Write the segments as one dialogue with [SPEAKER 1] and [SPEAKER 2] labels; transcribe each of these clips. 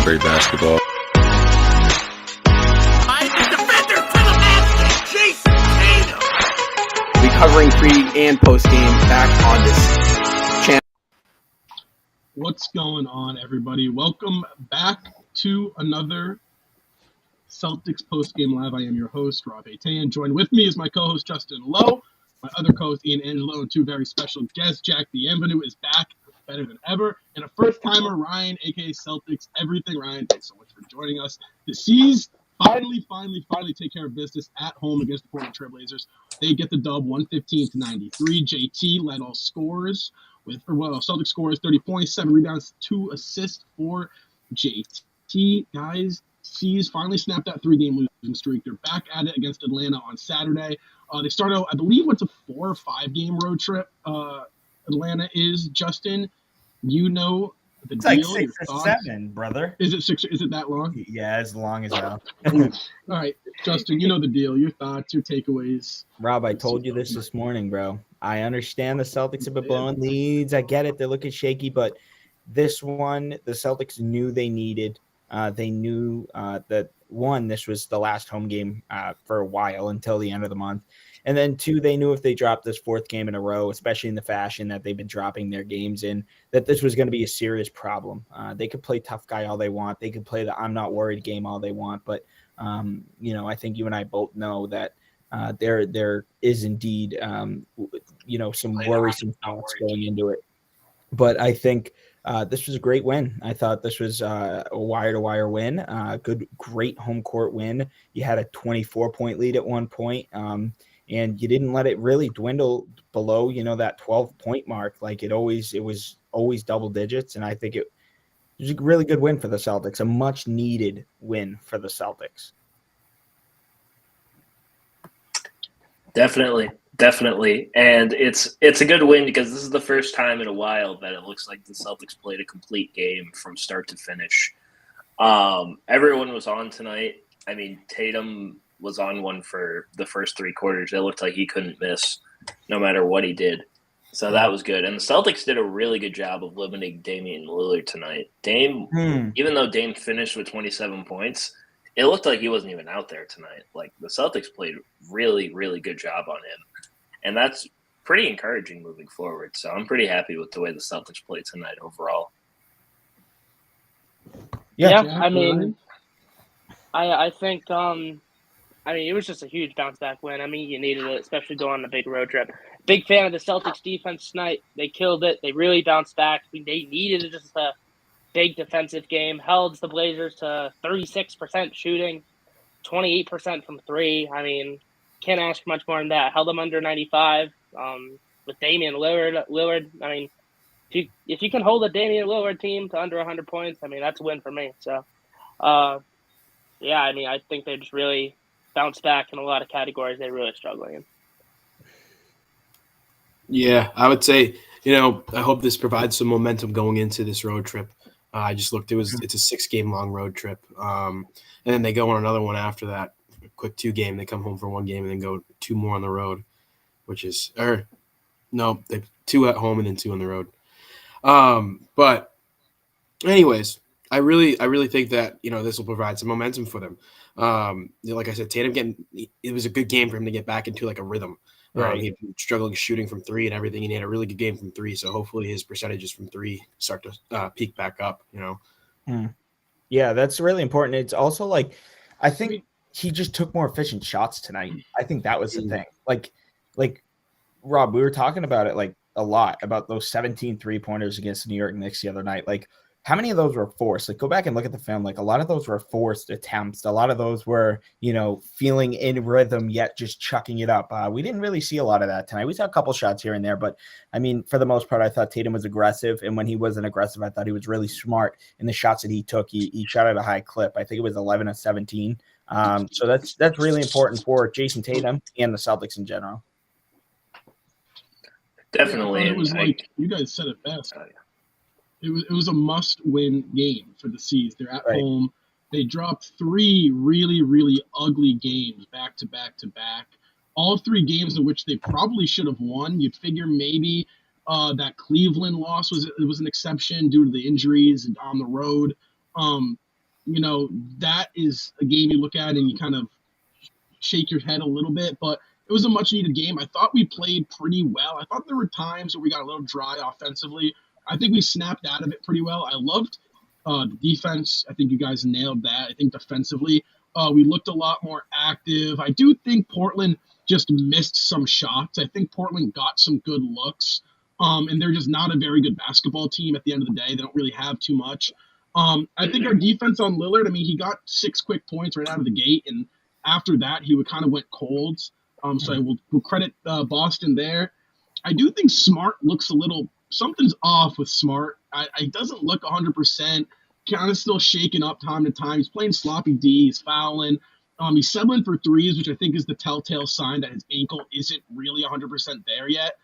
[SPEAKER 1] great basketball.
[SPEAKER 2] Defender to the basket, Jason Tatum.
[SPEAKER 3] We covering pre and post game back on this channel.
[SPEAKER 4] What's going on, everybody? Welcome back to another Celtics post-game live. I am your host, Rob Atayan. Joined with me is my co-host, Justin Lowe, my other co-host, Ian Angelo, and two very special guests. Jack Bienvenu is back, better than ever, and a first-timer, Ryan, a.k.a. Celtics Everything. Ryan, thanks so much for joining us. The C's finally take care of business at home against the Portland Trailblazers. They get the dub 115-93. JT led all scorers Celtics scores 30 points, 7 rebounds, 2 assists for JT. Guys, C's finally snapped that 3-game losing streak. They're back at it against Atlanta on Saturday. They start out, I believe, what's a 4 or 5 game road trip. Atlanta is, Justin. You know the
[SPEAKER 5] it's
[SPEAKER 4] deal.
[SPEAKER 5] Like 6 or 7, brother.
[SPEAKER 4] Is it 6? Is it that long?
[SPEAKER 5] Yeah, as long as hell.
[SPEAKER 4] All right, Justin. You know the deal. Your thoughts, your takeaways.
[SPEAKER 5] Rob, I told you this morning, bro. I understand the Celtics have been blowing leads. I get it. They're looking shaky, but this one, the Celtics knew they needed. They knew that, one, this was the last home game for a while until the end of the month. And then, 2, they knew if they dropped this 4th game in a row, especially in the fashion that they've been dropping their games in, that this was going to be a serious problem. They could play tough guy all they want. They could play the I'm not worried game all they want. But, I think you and I both know that there is indeed, some worrisome thoughts going into it. But I think this was a great win. I thought this was a wire-to-wire win, great home court win. You had a 24-point lead at one point, and you didn't let it really dwindle below, that 12-point mark. Like it was always double digits, and I think it was a really good win for the Celtics, a much-needed win for the Celtics.
[SPEAKER 6] Definitely. And it's a good win because this is the first time in a while that it looks like the Celtics played a complete game from start to finish. Everyone was on tonight. I mean, Tatum was on one for the first 3 quarters. It looked like he couldn't miss no matter what he did. So that was good. And the Celtics did a really good job of limiting Damian Lillard tonight. Even though Dame finished with 27 points, it looked like he wasn't even out there tonight. Like, the Celtics played really, really good job on him. And that's pretty encouraging moving forward. So I'm pretty happy with the way the Celtics played tonight overall.
[SPEAKER 7] Yeah, I mean, I think, it was just a huge bounce-back win. I mean, you needed it, especially going on a big road trip. Big fan of the Celtics defense tonight. They killed it. They really bounced back. They needed just a big defensive game. Held the Blazers to 36% shooting, 28% from 3. I mean, can't ask much more than that. Held them under 95 with Damian Lillard. I mean, if you can hold a Damian Lillard team to under 100 points, I mean, that's a win for me. So, I think they just really bounced back in a lot of categories they're really struggling in.
[SPEAKER 8] Yeah, I would say, I hope this provides some momentum going into this road trip. I just looked, it's a 6-game long road trip. And then they go on another one after that, a quick 2-game. They come home for 1 game and then go 2 more on the road, they 2 at home and then 2 on the road. But anyways, I really think that, this will provide some momentum for them. Like I said, Tatum it was a good game for him to get back into like a rhythm. Right. He struggling shooting from 3 and everything, and he had a really good game from 3. So hopefully his percentages from 3 start to peak back up.
[SPEAKER 5] Yeah, that's really important. It's also like I think he just took more efficient shots tonight. I think that was the thing. Like Rob, we were talking about it like a lot about those 17 3-pointers against the New York Knicks the other night. Like, how many of those were forced? Like, go back and look at the film. Like, a lot of those were forced attempts. A lot of those were, feeling in rhythm yet just chucking it up. We didn't really see a lot of that tonight. We saw a couple shots here and there, but I mean, for the most part, I thought Tatum was aggressive. And when he wasn't aggressive, I thought he was really smart in the shots that he took. He shot at a high clip. I think it was 11 of 17. So that's really important for Jason Tatum and the Celtics in general.
[SPEAKER 6] Definitely.
[SPEAKER 4] Yeah, it was like you guys said it best. It was a must-win game for the C's. They're at home. They dropped 3 really, really ugly games back to back to back. All 3 games in which they probably should have won. You'd figure maybe that Cleveland loss was an exception due to the injuries and on the road. that is a game you look at and you kind of shake your head a little bit, but it was a much needed game. I thought we played pretty well. I thought there were times where we got a little dry offensively. I think we snapped out of it pretty well. I loved the defense. I think you guys nailed that. I think defensively, we looked a lot more active. I do think Portland just missed some shots. I think Portland got some good looks, and they're just not a very good basketball team at the end of the day. They don't really have too much. I think our defense on Lillard, he got 6 quick points right out of the gate, and after that, he would kind of went cold. So I will credit Boston there. I do think Smart looks something's off with Smart. He doesn't look 100%. Kind of still shaking up time to time. He's playing sloppy D. He's fouling. He's settling for threes, which I think is the telltale sign that his ankle isn't really 100% there yet.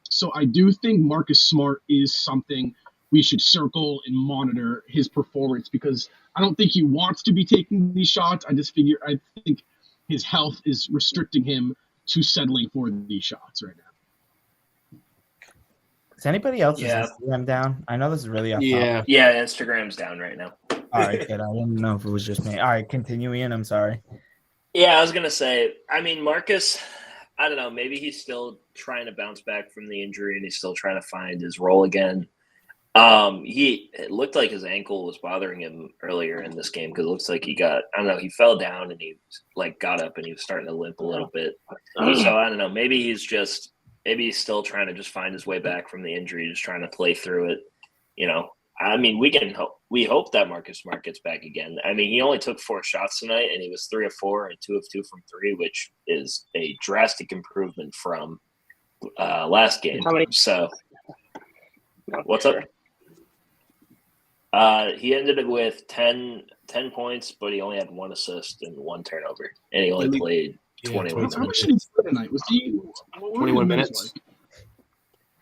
[SPEAKER 4] So I do think Marcus Smart is something we should circle and monitor his performance, because I don't think he wants to be taking these shots. I think his health is restricting him to settling for these shots right now.
[SPEAKER 5] Is anybody else's
[SPEAKER 6] Yeah.
[SPEAKER 5] Instagram down? I know this is really off
[SPEAKER 8] Yeah.
[SPEAKER 6] Yeah, Instagram's down right now.
[SPEAKER 5] All right, good. I didn't know if it was just me. All right, continue, Ian. I'm sorry.
[SPEAKER 6] Yeah, I was gonna say. Marcus. I don't know. Maybe he's still trying to bounce back from the injury, and he's still trying to find his role again. It looked like his ankle was bothering him earlier in this game, because it looks like he fell down and he got up and he was starting to limp a little bit. So I don't know. Maybe he's still trying to just find his way back from the injury, just trying to play through it. We hope that Marcus Smart gets back again. He only took 4 shots tonight, and he was 3 of 4 and 2 of 2 from 3, which is a drastic improvement from last game. So what's up? He ended up with 10 points, but he only had 1 assist and 1 turnover, and he only played 21 minutes.
[SPEAKER 4] How much did he play tonight? Was he
[SPEAKER 8] 21 minutes?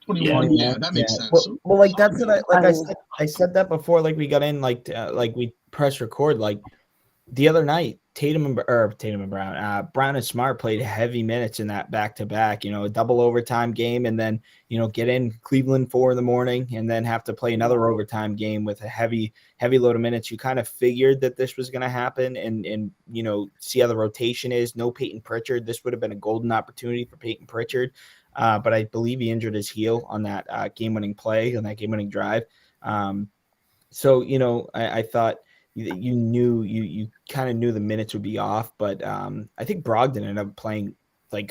[SPEAKER 4] 21. Yeah, that makes sense.
[SPEAKER 5] Well, that's what I said that before. We got in, we press record. The other night, Tatum and Brown, Brown and Smart played heavy minutes in that back-to-back, a double overtime game, and then, get in Cleveland 4 in the morning and then have to play another overtime game with a heavy load of minutes. You kind of figured that this was going to happen and see how the rotation is. No Peyton Pritchard. This would have been a golden opportunity for Peyton Pritchard. But I believe he injured his heel on that game-winning play, on that game-winning drive. So, I thought you kind of knew the minutes would be off, but I think Brogdon ended up playing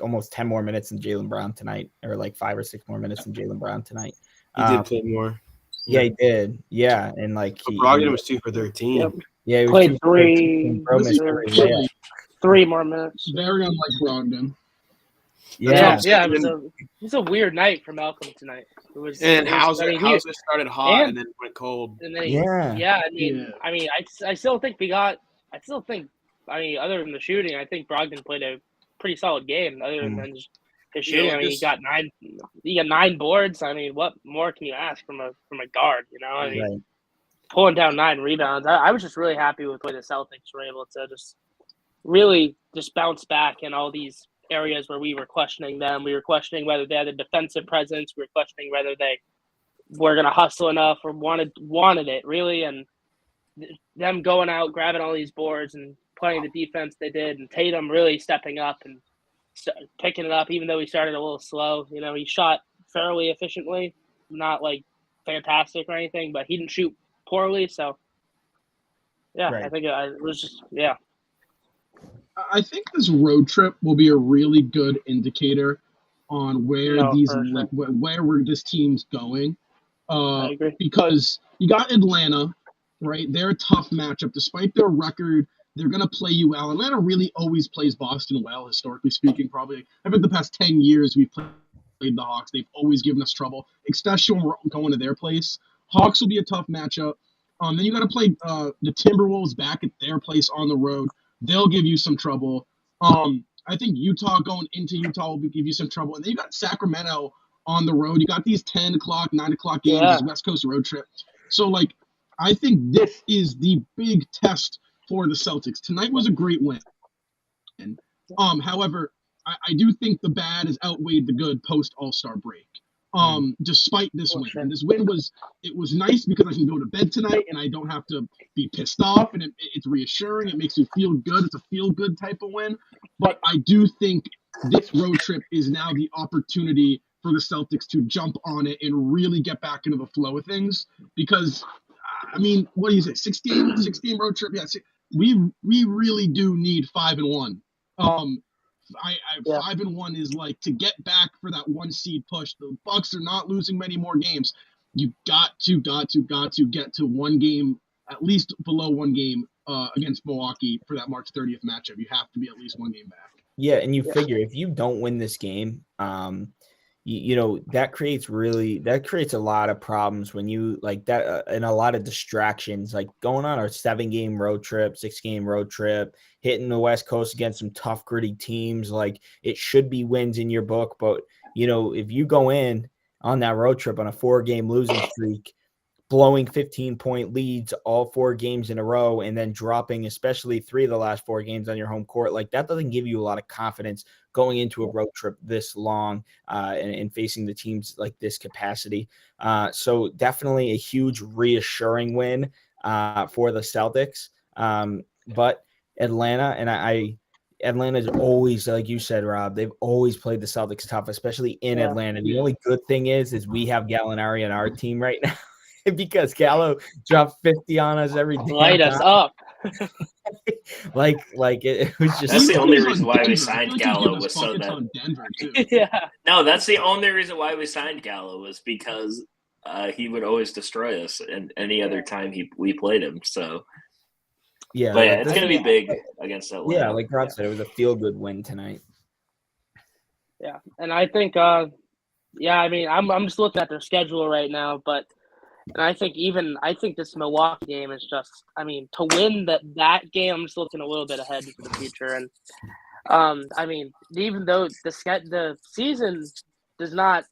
[SPEAKER 5] almost 10 more minutes than Jaylen Brown tonight, or 5 or 6 more minutes than Jaylen Brown tonight.
[SPEAKER 8] He did play more.
[SPEAKER 5] Yeah, he did. Yeah, and
[SPEAKER 8] Brogdon was 2 for 13.
[SPEAKER 7] Yep.
[SPEAKER 5] Yeah, he
[SPEAKER 7] Played
[SPEAKER 5] was
[SPEAKER 7] 3 more minutes.
[SPEAKER 4] Very unlike Brogdon.
[SPEAKER 5] Yeah,
[SPEAKER 7] It was a weird night for Malcolm tonight.
[SPEAKER 8] Hauser started hot and then went cold.
[SPEAKER 7] And then I still think other than the shooting, I think Brogdon played a pretty solid game. Other than just his shooting, he got 9 boards. What more can you ask from a guard?
[SPEAKER 5] right.
[SPEAKER 7] Pulling down 9 rebounds. I was just really happy with the way the Celtics were able to just really just bounce back in all these areas where we were questioning them. We were questioning whether they had a defensive presence. We were questioning whether they were going to hustle enough or wanted it really. And them going out, grabbing all these boards and playing the defense they did, and Tatum really stepping up and picking it up, even though he started a little slow. He shot fairly efficiently, not fantastic or anything, but he didn't shoot poorly. So yeah, right. I think it was just, yeah.
[SPEAKER 4] I think this road trip will be a really good indicator on where this team's going.
[SPEAKER 7] I agree.
[SPEAKER 4] Because you got Atlanta, right? They're a tough matchup. Despite their record, they're going to play you well. Atlanta really always plays Boston well, historically speaking. Probably, I think the past 10 years we've played the Hawks. They've always given us trouble, especially when we're going to their place. Hawks will be a tough matchup. Then you got to play the Timberwolves back at their place on the road. They'll give you some trouble. I think Utah going into Utah will give you some trouble. And then you got Sacramento on the road. You got these 10 o'clock, 9 o'clock games, this West Coast road trip. So, I think this is the big test for the Celtics. Tonight was a great win. However, I do think the bad has outweighed the good post All-Star break. despite this win.
[SPEAKER 7] sure.
[SPEAKER 4] And this win was nice because I can go to bed tonight and I don't have to be pissed off, and it's reassuring. It makes you feel good. It's a feel good type of win. But I do think this road trip is now the opportunity for the Celtics to jump on it and really get back into the flow of things. Because, I mean, what do you say? 16 road trip? Yeah, we really do need 5-1.
[SPEAKER 7] Yeah.
[SPEAKER 4] 5-1 is like to get back for that 1 seed push. The Bucks are not losing many more games. You got to get to 1 game, at least below 1 game against Milwaukee for that March 30th matchup. You have to be at least 1 game back.
[SPEAKER 5] Yeah, and you figure if you don't win this game, you know, that creates a lot of problems when you like that and a lot of distractions, like going on a 7-game road trip, 6-game road trip, hitting the West Coast against some tough, gritty teams. Like it should be wins in your book. But, you know, if you go in on that road trip on a 4-game losing streak, blowing 15-point leads all 4 games in a row, and then dropping especially 3 of the last 4 games on your home court, like that doesn't give you a lot of confidence going into a road trip this long and facing the teams like this capacity. So definitely a huge reassuring win for the Celtics. But Atlanta, and Atlanta's always, like you said, Rob, they've always played the Celtics tough, especially in Atlanta. The only good thing is we have Gallinari on our team right now. Because Gallo dropped 50 on us every day.
[SPEAKER 7] Light us up.
[SPEAKER 5] like it was just.
[SPEAKER 6] That's the only reason why we
[SPEAKER 4] Denver.
[SPEAKER 6] signed Gallo was so
[SPEAKER 4] Buckets
[SPEAKER 6] that.
[SPEAKER 4] on Denver too.
[SPEAKER 7] Yeah.
[SPEAKER 6] No, that's the only reason why we signed Gallo was because he would always destroy us, and any other time we played him. So
[SPEAKER 5] Yeah,
[SPEAKER 6] but yeah, it's gonna be big against Atlanta.
[SPEAKER 5] Yeah, like Rob said, it was a feel-good win tonight.
[SPEAKER 7] Yeah, and I think, I mean, I'm just looking at their schedule right now, but. And I think this Milwaukee game is just, I mean, to win that game, I'm just looking a little bit ahead into the future. And, I mean, even though the season does not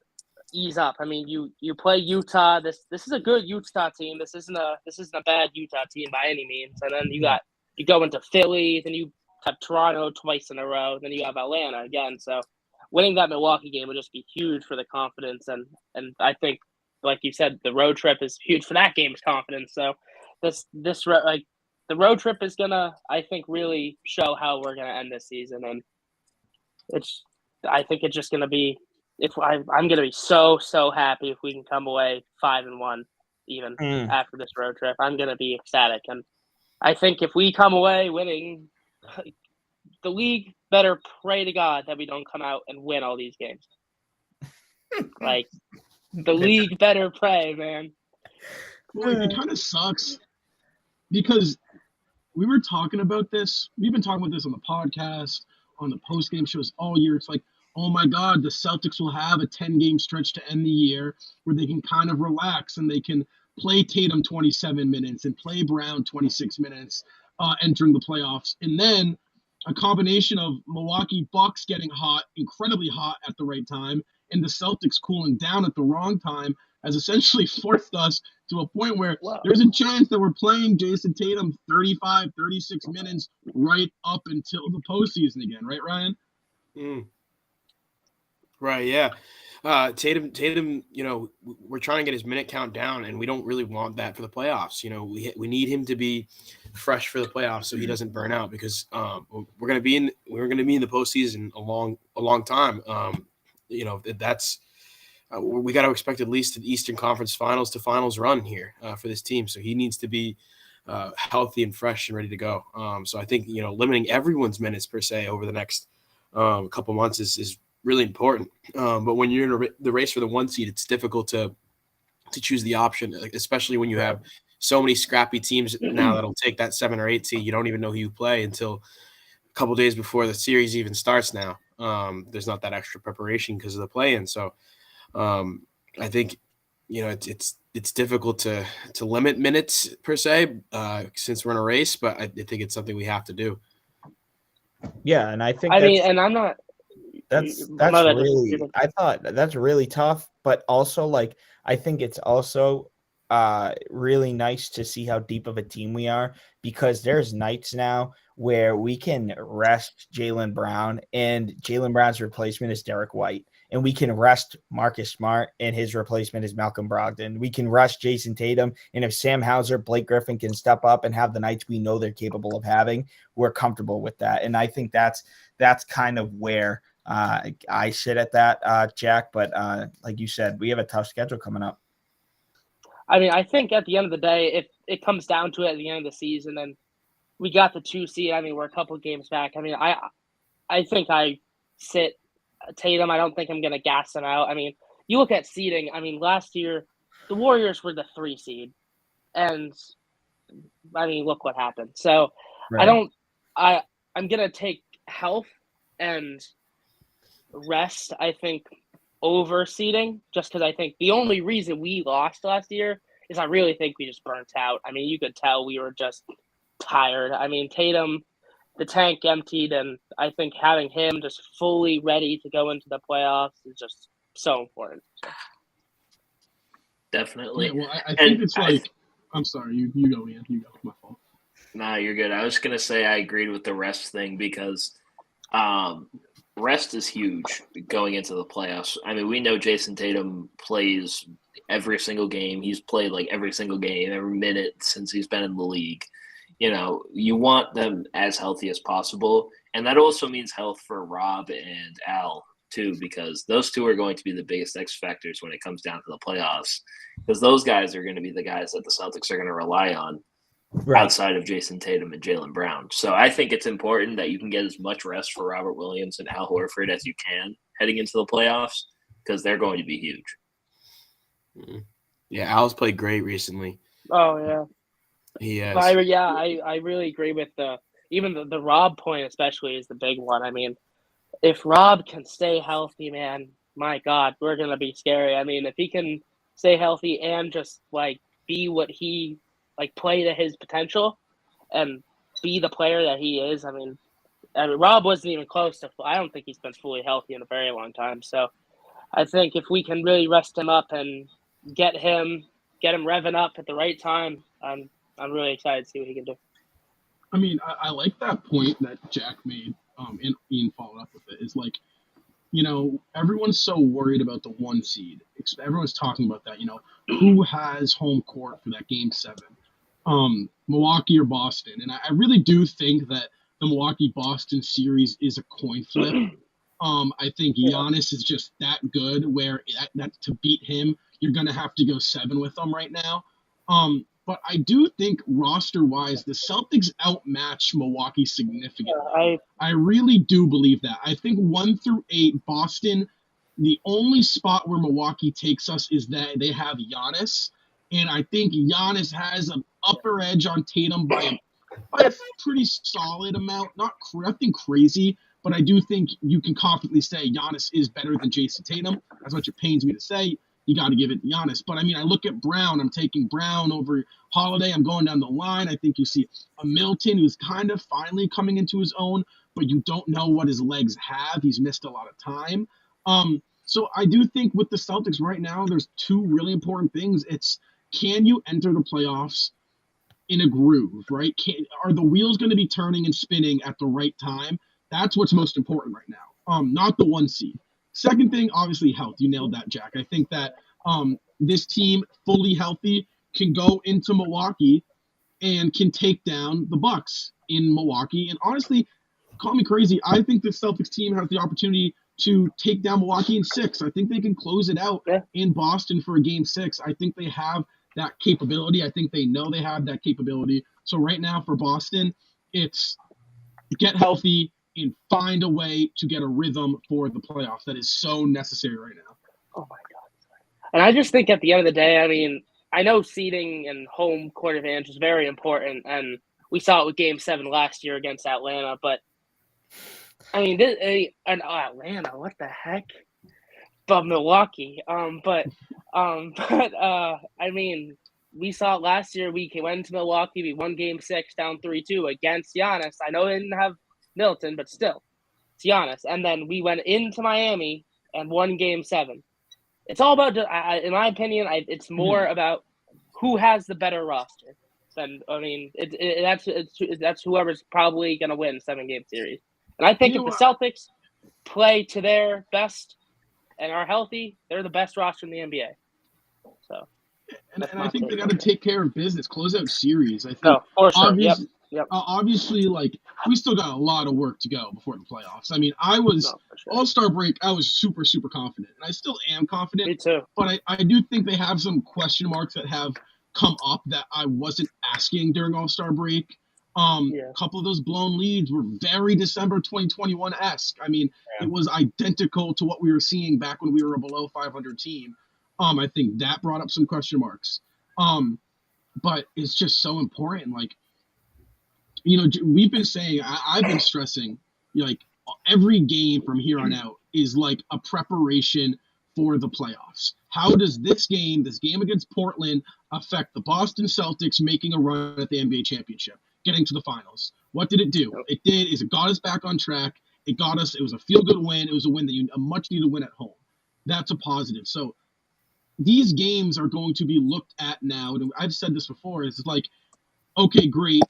[SPEAKER 7] ease up, I mean, you play Utah. This is a good Utah team. This isn't a bad Utah team by any means. And then you go into Philly, then you have Toronto twice in a row, then you have Atlanta again. So winning that Milwaukee game would just be huge for the confidence. And I think, like you said, the road trip is huge for that game's confidence. So the road trip is gonna, I think, really show how we're gonna end this season. And I think it's just gonna be, I'm gonna be so happy if we can come away 5-1 even after this road trip. I'm gonna be ecstatic, and I think if we come away winning, the league better pray to God that we don't come out and win all these games. Like. The league better pray, man.
[SPEAKER 4] Well, it kind of sucks because we were talking about this. We've been talking about this on the podcast, on the post-game shows all year. It's like, oh my God, the Celtics will have a 10-game stretch to end the year where they can kind of relax and they can play Tatum 27 minutes and play Brown 26 minutes entering the playoffs. And then a combination of Milwaukee Bucks getting hot, incredibly hot at the right time, and the Celtics cooling down at the wrong time has essentially forced us to a point where there's a chance that we're playing Jason Tatum 35, 36 minutes right up until the postseason again. Right, Ryan?
[SPEAKER 8] Right, yeah. Tatum, you know, we're trying to get his minute count down, and we don't really want that for the playoffs. You know, we need him to be fresh for the playoffs so he doesn't burn out, because we're gonna be in the postseason a long time. You know, that's we got to expect at least an Eastern Conference Finals to Finals run here for this team. So he needs to be healthy and fresh and ready to go. So I think, you know, limiting everyone's minutes per se over the next couple months is really important. But when you're in the race for the 1 seed, it's difficult to choose the option, especially when you have so many scrappy teams now that'll take that 7 or 8 seed. You don't even know who you play until a couple days before the series even starts now. There's not that extra preparation because of the play-in. So I think, you know, it's difficult to limit minutes per se since we're in a race, but I think it's something we have to do.
[SPEAKER 5] Yeah, and I think
[SPEAKER 7] and I'm not.
[SPEAKER 5] That's really, I thought that's really tough, but also like I think it's also really nice to see how deep of a team we are, because there's nights now where we can rest Jaylen Brown, and Jaylen Brown's replacement is Derek White. and we can rest Marcus Smart, and his replacement is Malcolm Brogdon. We can rest Jason Tatum, and if Sam Hauser, Blake Griffin can step up and have the nights we know they're capable of having, we're comfortable with that. And I think that's kind of where I sit at that, Jack. But like you said, we have a tough schedule coming up.
[SPEAKER 7] I mean, I think at the end of the day, if it comes down to it at the end of the season, and we got the 2 seed, I mean, we're a couple of games back. I mean, I think I sit Tatum. I don't think I'm going to gas him out. I mean, you look at seeding. I mean, last year, the Warriors were the 3 seed. And, I mean, look what happened. So,
[SPEAKER 5] Right.
[SPEAKER 7] I'm going to take health and rest, I think, over seeding, just because I think the only reason we lost last year is I really think we just burnt out. I mean, you could tell we were just tired. I mean, Tatum, the tank emptied, and I think having him just fully ready to go into the playoffs is just so important.
[SPEAKER 6] Definitely.
[SPEAKER 4] Yeah, well, I think it's like – I'm sorry. You go, Ian. You go. My fault.
[SPEAKER 6] Nah, you're good. I was going to say I agreed with the rest thing because rest is huge going into the playoffs. I mean, we know Jason Tatum plays every single game. He's played like every single game, every minute since he's been in the league. You know, you want them as healthy as possible. And that also means health for Rob and Al, too, because those two are going to be the biggest X factors when it comes down to the playoffs. Because those guys are going to be the guys that the Celtics are going to rely on.
[SPEAKER 5] Right.
[SPEAKER 6] Outside of Jason Tatum and Jaylen Brown. So I think it's important that you can get as much rest for Robert Williams and Al Horford as you can heading into the playoffs because they're going to be huge.
[SPEAKER 8] Yeah, Al's played great recently.
[SPEAKER 7] Oh, yeah.
[SPEAKER 8] He has.
[SPEAKER 7] I really agree with even the Rob point especially is the big one. I mean, if Rob can stay healthy, man, my God, we're going to be scary. I mean, if he can stay healthy and just, like, be what he – like play to his potential and be the player that he is. I mean, Rob wasn't even close to. I don't think he's been fully healthy in a very long time. So, I think if we can really rest him up and get him revving up at the right time, I'm really excited to see what he can do.
[SPEAKER 4] I mean, I like that point that Jack made. And Ian followed up with it. Is like, you know, everyone's so worried about the 1 seed. Everyone's talking about that. You know, who has home court for that Game 7? Milwaukee or Boston. And I really do think that the Milwaukee-Boston series is a coin flip. I think Giannis is just that good where that to beat him, you're going to have to go 7 with them right now. But I do think roster-wise, the Celtics outmatch Milwaukee significantly. I really do believe that. I think 1 through 8, Boston, the only spot where Milwaukee takes us is that they have Giannis. And I think Giannis has an upper edge on Tatum by a pretty solid amount. Nothing crazy, but I do think you can confidently say Giannis is better than Jason Tatum. As much it pains me to say, you got to give it to Giannis. But, I mean, I look at Brown. I'm taking Brown over Holiday. I'm going down the line. I think you see a Milton who's kind of finally coming into his own, but you don't know what his legs have. He's missed a lot of time. So I do think with the Celtics right now, there's 2 really important things. It's, can you enter the playoffs in a groove, right? Are the wheels going to be turning and spinning at the right time? That's what's most important right now, not the 1 seed. Second thing, obviously, health. You nailed that, Jack. I think that this team, fully healthy, can go into Milwaukee and can take down the Bucks in Milwaukee. And honestly, call me crazy, I think the Celtics team has the opportunity to take down Milwaukee in 6. I think they can close it out in Boston for a Game 6. I think they have that capability. I think they know they have that capability. So right now for Boston, it's get healthy and find a way to get a rhythm for the playoffs. That is so necessary right now.
[SPEAKER 7] Oh, my God. And I just think at the end of the day, I mean, I know seeding and home court advantage is very important, and we saw it with Game 7 last year against Atlanta. But, I mean, Atlanta, what the heck? But Milwaukee. I mean, we saw it last year. We went into Milwaukee. We won Game 6 down 3-2 against Giannis. I know they didn't have Milton, but still, it's Giannis. And then we went into Miami and won Game 7. It's all about, in my opinion, it's more about who has the better roster. And I mean, that's whoever's probably going to win 7-game series. And I think if the Celtics play to their best and are healthy, they're the best roster in the NBA. So,
[SPEAKER 4] And
[SPEAKER 7] that's
[SPEAKER 4] I
[SPEAKER 7] my
[SPEAKER 4] think they
[SPEAKER 7] take
[SPEAKER 4] got to
[SPEAKER 7] on it.
[SPEAKER 4] take care of business, close out series. I think
[SPEAKER 7] No, for sure. Yep.
[SPEAKER 4] obviously, like we still got a lot of work to go before the playoffs. I mean, I was
[SPEAKER 7] No, for sure.
[SPEAKER 4] All-Star break, I was super, super confident, and I still am confident.
[SPEAKER 7] Me too.
[SPEAKER 4] But I do think they have some question marks that have come up that I wasn't asking during All-Star break. A couple of those blown leads were very December 2021-esque. I mean, It was identical to what we were seeing back when we were a below 500 team. I think that brought up some question marks. But it's just so important. Like, we've been saying, I've been stressing, like, every game from here on out is like a preparation for the playoffs. How does this game against Portland, affect the Boston Celtics making a run at the NBA championship, getting to the finals? What did it do? It got us back on track. It was a feel-good win. It was a win a much-needed win at home. That's a positive. So these games are going to be looked at now. And I've said this before. It's like, okay, great.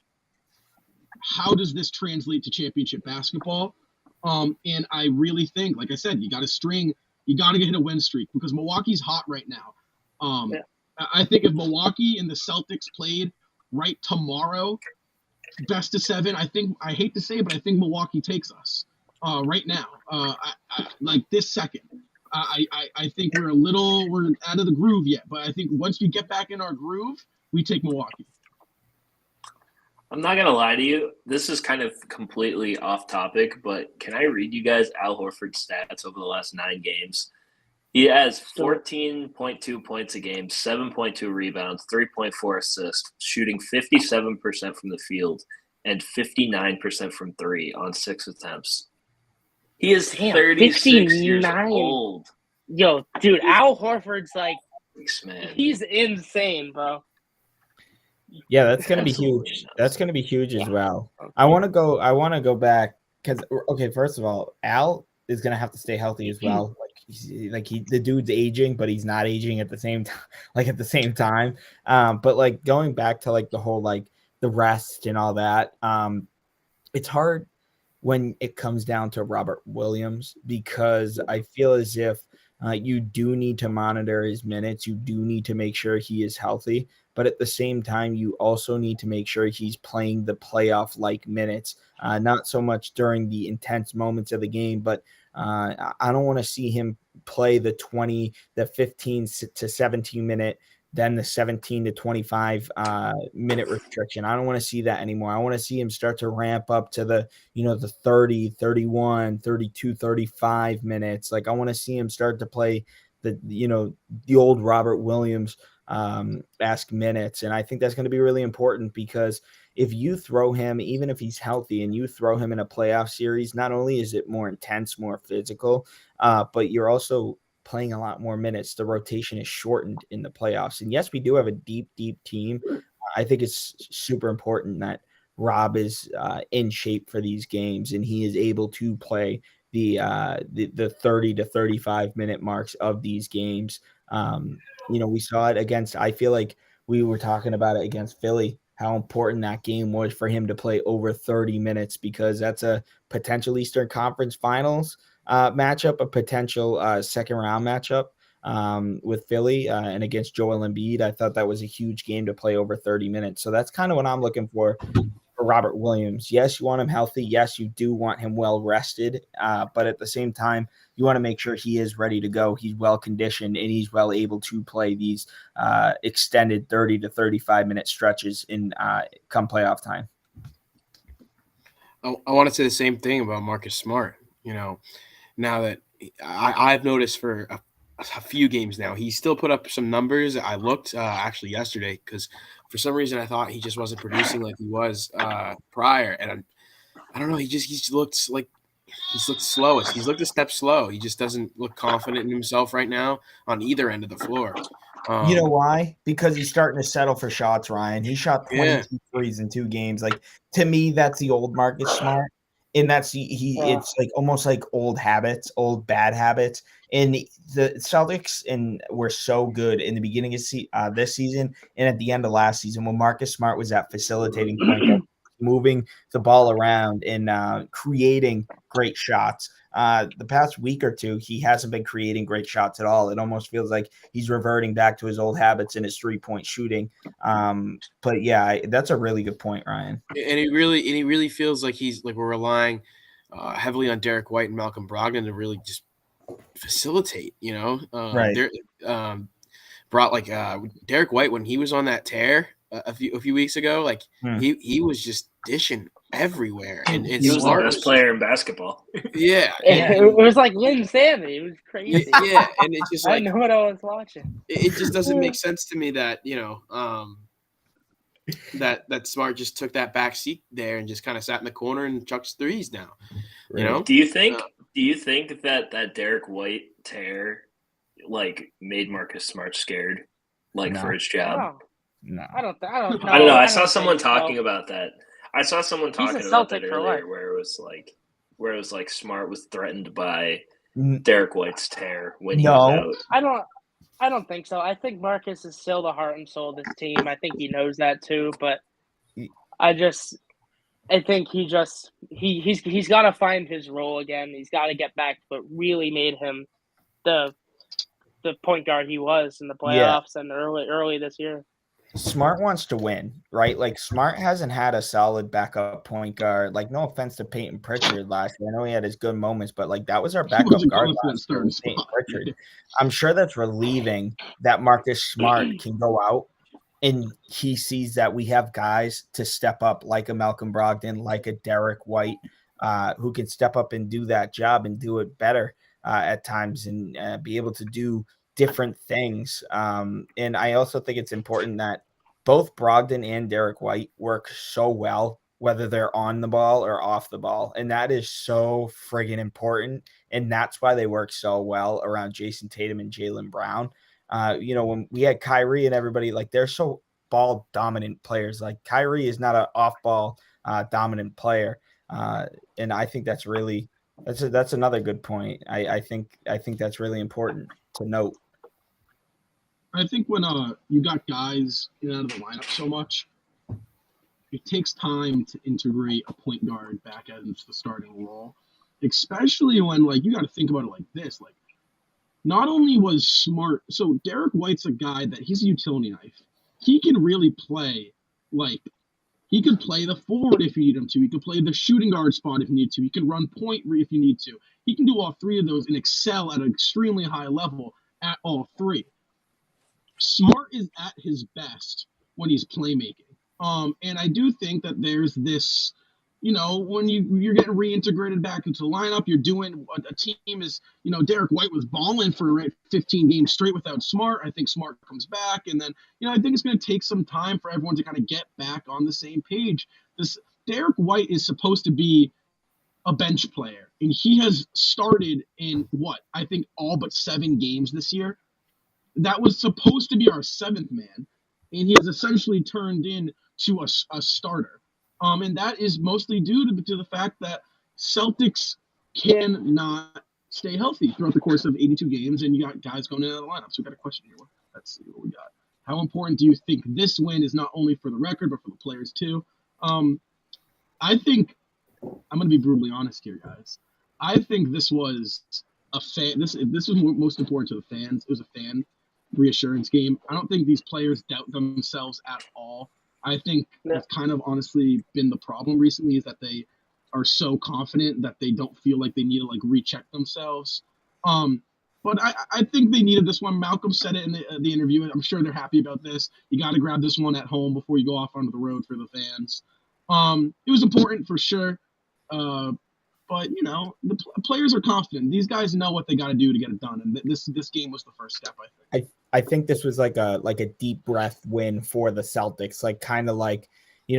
[SPEAKER 4] How does this translate to championship basketball? And I really think, like I said, you got to hit a win streak because Milwaukee's hot right now. I think if Milwaukee and the Celtics played right tomorrow, best of 7, I hate to say it, but I think Milwaukee takes us right now. Like this second. I think we're out of the groove yet, but I think once we get back in our groove, we take Milwaukee.
[SPEAKER 6] I'm not going to lie to you. This is kind of completely off topic, but can I read you guys Al Horford's stats over the last 9 games? He has 14.2 points a game, 7.2 rebounds, 3.4 assists, shooting 57% from the field and 59% from 3 on 6 attempts. He is 36 years old.
[SPEAKER 7] Yo, dude, Al Horford's like,
[SPEAKER 6] man.
[SPEAKER 7] He's insane, bro.
[SPEAKER 5] Yeah, that's gonna be huge. That's gonna be huge as well. I want to go back because first of all, Al is gonna have to stay healthy as well. The dude's aging, but he's not aging at the same time. But like going back to like the whole like the rest and all that, it's hard when it comes down to Robert Williams because I feel as if you do need to monitor his minutes. You do need to make sure he is healthy. But at the same time, you also need to make sure he's playing the playoff-like minutes, not so much during the intense moments of the game, but I don't want to see him play the 15 to 17 minute, then the 17 to 25 minute restriction. I don't want to see that anymore. I want to see him start to ramp up to the 30, 31, 32, 35 minutes. Like I want to see him start to play the old Robert Williams ask minutes. And I think that's going to be really important because if you throw him, even if he's healthy and you throw him in a playoff series, not only is it more intense, more physical, but you're also playing a lot more minutes. The rotation is shortened in the playoffs. And yes, we do have a deep, deep team. I think it's super important that Rob is in shape for these games and he is able to play the 30 to 35 minute marks of these games. We saw it against, I feel like we were talking about it against Philly, how important that game was for him to play over 30 minutes because that's a potential Eastern Conference Finals matchup, a potential second round matchup with Philly and against Joel Embiid. I thought that was a huge game to play over 30 minutes. So that's kind of what I'm looking for Robert Williams. Yes, you want him healthy. Yes, you do want him well rested. But at the same time, you want to make sure he is ready to go. He's well conditioned and he's well able to play these extended 30 to 35 minute stretches in come playoff time.
[SPEAKER 8] I want to say the same thing about Marcus Smart. Now that I've noticed for a few games now, he still put up some numbers. I looked actually yesterday because for some reason I thought he just wasn't producing like he was prior, and I don't know. He's looked slowest. He's looked a step slow. He just doesn't look confident in himself right now on either end of the floor.
[SPEAKER 5] You know why? Because he's starting to settle for shots, Ryan. He shot 22 threes in 2 games. Like to me, that's the old Marcus Smart. And that's it's like almost like old bad habits. And the Celtics were so good in the beginning of this season and at the end of last season when Marcus Smart was that facilitating point guard moving the ball around and creating great shots. The past week or two, he hasn't been creating great shots at all. It almost feels like he's reverting back to his old habits in his 3-point shooting. But yeah, that's a really good point, Ryan.
[SPEAKER 8] And he really feels like we're relying heavily on Derek White and Malcolm Brogdon to really just facilitate.
[SPEAKER 5] Right.
[SPEAKER 8] They're brought Derek White when he was on that tear a few weeks ago. He was just dishing everywhere, and
[SPEAKER 6] He was the best player in basketball.
[SPEAKER 8] Yeah,
[SPEAKER 7] It was like Lynn Sammy. It was crazy.
[SPEAKER 8] yeah, and it's just
[SPEAKER 7] I know what I was watching.
[SPEAKER 8] it just doesn't make sense to me that that Smart just took that back seat there and just kind of sat in the corner and chucks threes now.
[SPEAKER 6] Do you think that Derek White tear made Marcus Smart scared for his job?
[SPEAKER 5] No.
[SPEAKER 7] I don't know.
[SPEAKER 6] I don't know. I saw someone talking about that. I saw someone talking about
[SPEAKER 7] Celtic
[SPEAKER 6] that
[SPEAKER 7] for
[SPEAKER 6] earlier,
[SPEAKER 7] life.
[SPEAKER 6] where it was like Smart was threatened by Derek White's tear when he was out.
[SPEAKER 7] I don't think so. I think Marcus is still the heart and soul of this team. I think he knows that too, but I think he's got to find his role again. He's got to get back to what really made him the point guard he was in the playoffs and early this year.
[SPEAKER 5] Smart wants to win, right? Smart hasn't had a solid backup point guard. No offense to Peyton Pritchard last year. I know he had his good moments, but that was our backup guard last year, Peyton Pritchard. I'm sure that's relieving that Marcus Smart can go out and he sees that we have guys to step up like a Malcolm Brogdon, like a Derek White, who can step up and do that job and do it better at times and be able to do different things. And I also think it's important that both Brogdon and Derek White work so well, whether they're on the ball or off the ball. And that is so friggin' important. And that's why they work so well around Jason Tatum and Jaylen Brown. When we had Kyrie and everybody, they're so ball dominant players. Kyrie is not an off ball dominant player. And I think that's really, that's another good point. I think that's really important to note.
[SPEAKER 4] I think when you got guys in and out of the lineup so much, it takes time to integrate a point guard back into the starting role, especially when you got to think about it like this. Not only was Smart, so Derek White's a guy that he's a utility knife. He can really play he could play the forward if you need him to. He could play the shooting guard spot if you need to. He can run point if you need to. He can do all three of those and excel at an extremely high level at all three. Smart is at his best when he's playmaking. And I do think that there's this, when you're getting reintegrated back into the lineup, you're doing what a team is, Derek White was balling for 15 games straight without Smart. I think Smart comes back. And then, I think it's going to take some time for everyone to kind of get back on the same page. This Derek White is supposed to be a bench player. And he has started in I think all but 7 games this year. That was supposed to be our 7th man, and he has essentially turned into a starter. And that is mostly due to the fact that Celtics cannot stay healthy throughout the course of 82 games, and you got guys going in and out of the lineup. So we got a question here. Let's see what we got. How important do you think this win is, not only for the record, but for the players too? I think, I'm going to be brutally honest here, guys. I think this was a fan. This was most important to the fans. It was a fan reassurance game. I don't think these players doubt themselves at all. I think that's kind of honestly been the problem recently, is that they are so confident that they don't feel like they need to recheck themselves. But I think they needed this one. Malcolm said it in the interview. I'm sure they're happy about this. You got to grab this one at home before you go off onto the road for the fans. It was important for sure. But the players are confident. These guys know what they got to do to get it done, and this game was the first step.
[SPEAKER 5] I think this was like a deep breath win for the Celtics.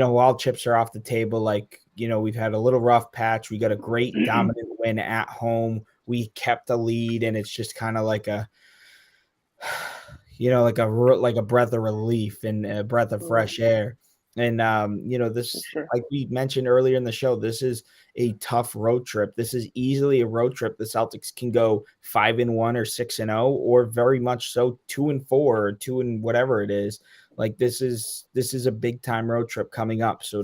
[SPEAKER 5] All chips are off the table. We've had a little rough patch. We got a great dominant win at home. We kept the lead, and it's just kind of like a breath of relief and a breath of fresh air. And, this, like we mentioned earlier in the show, this is a tough road trip. This is easily a road trip. The Celtics can go 5-1 or 6-0, or very much so 2-4 or 2 and whatever it is. This is a big time road trip coming up. So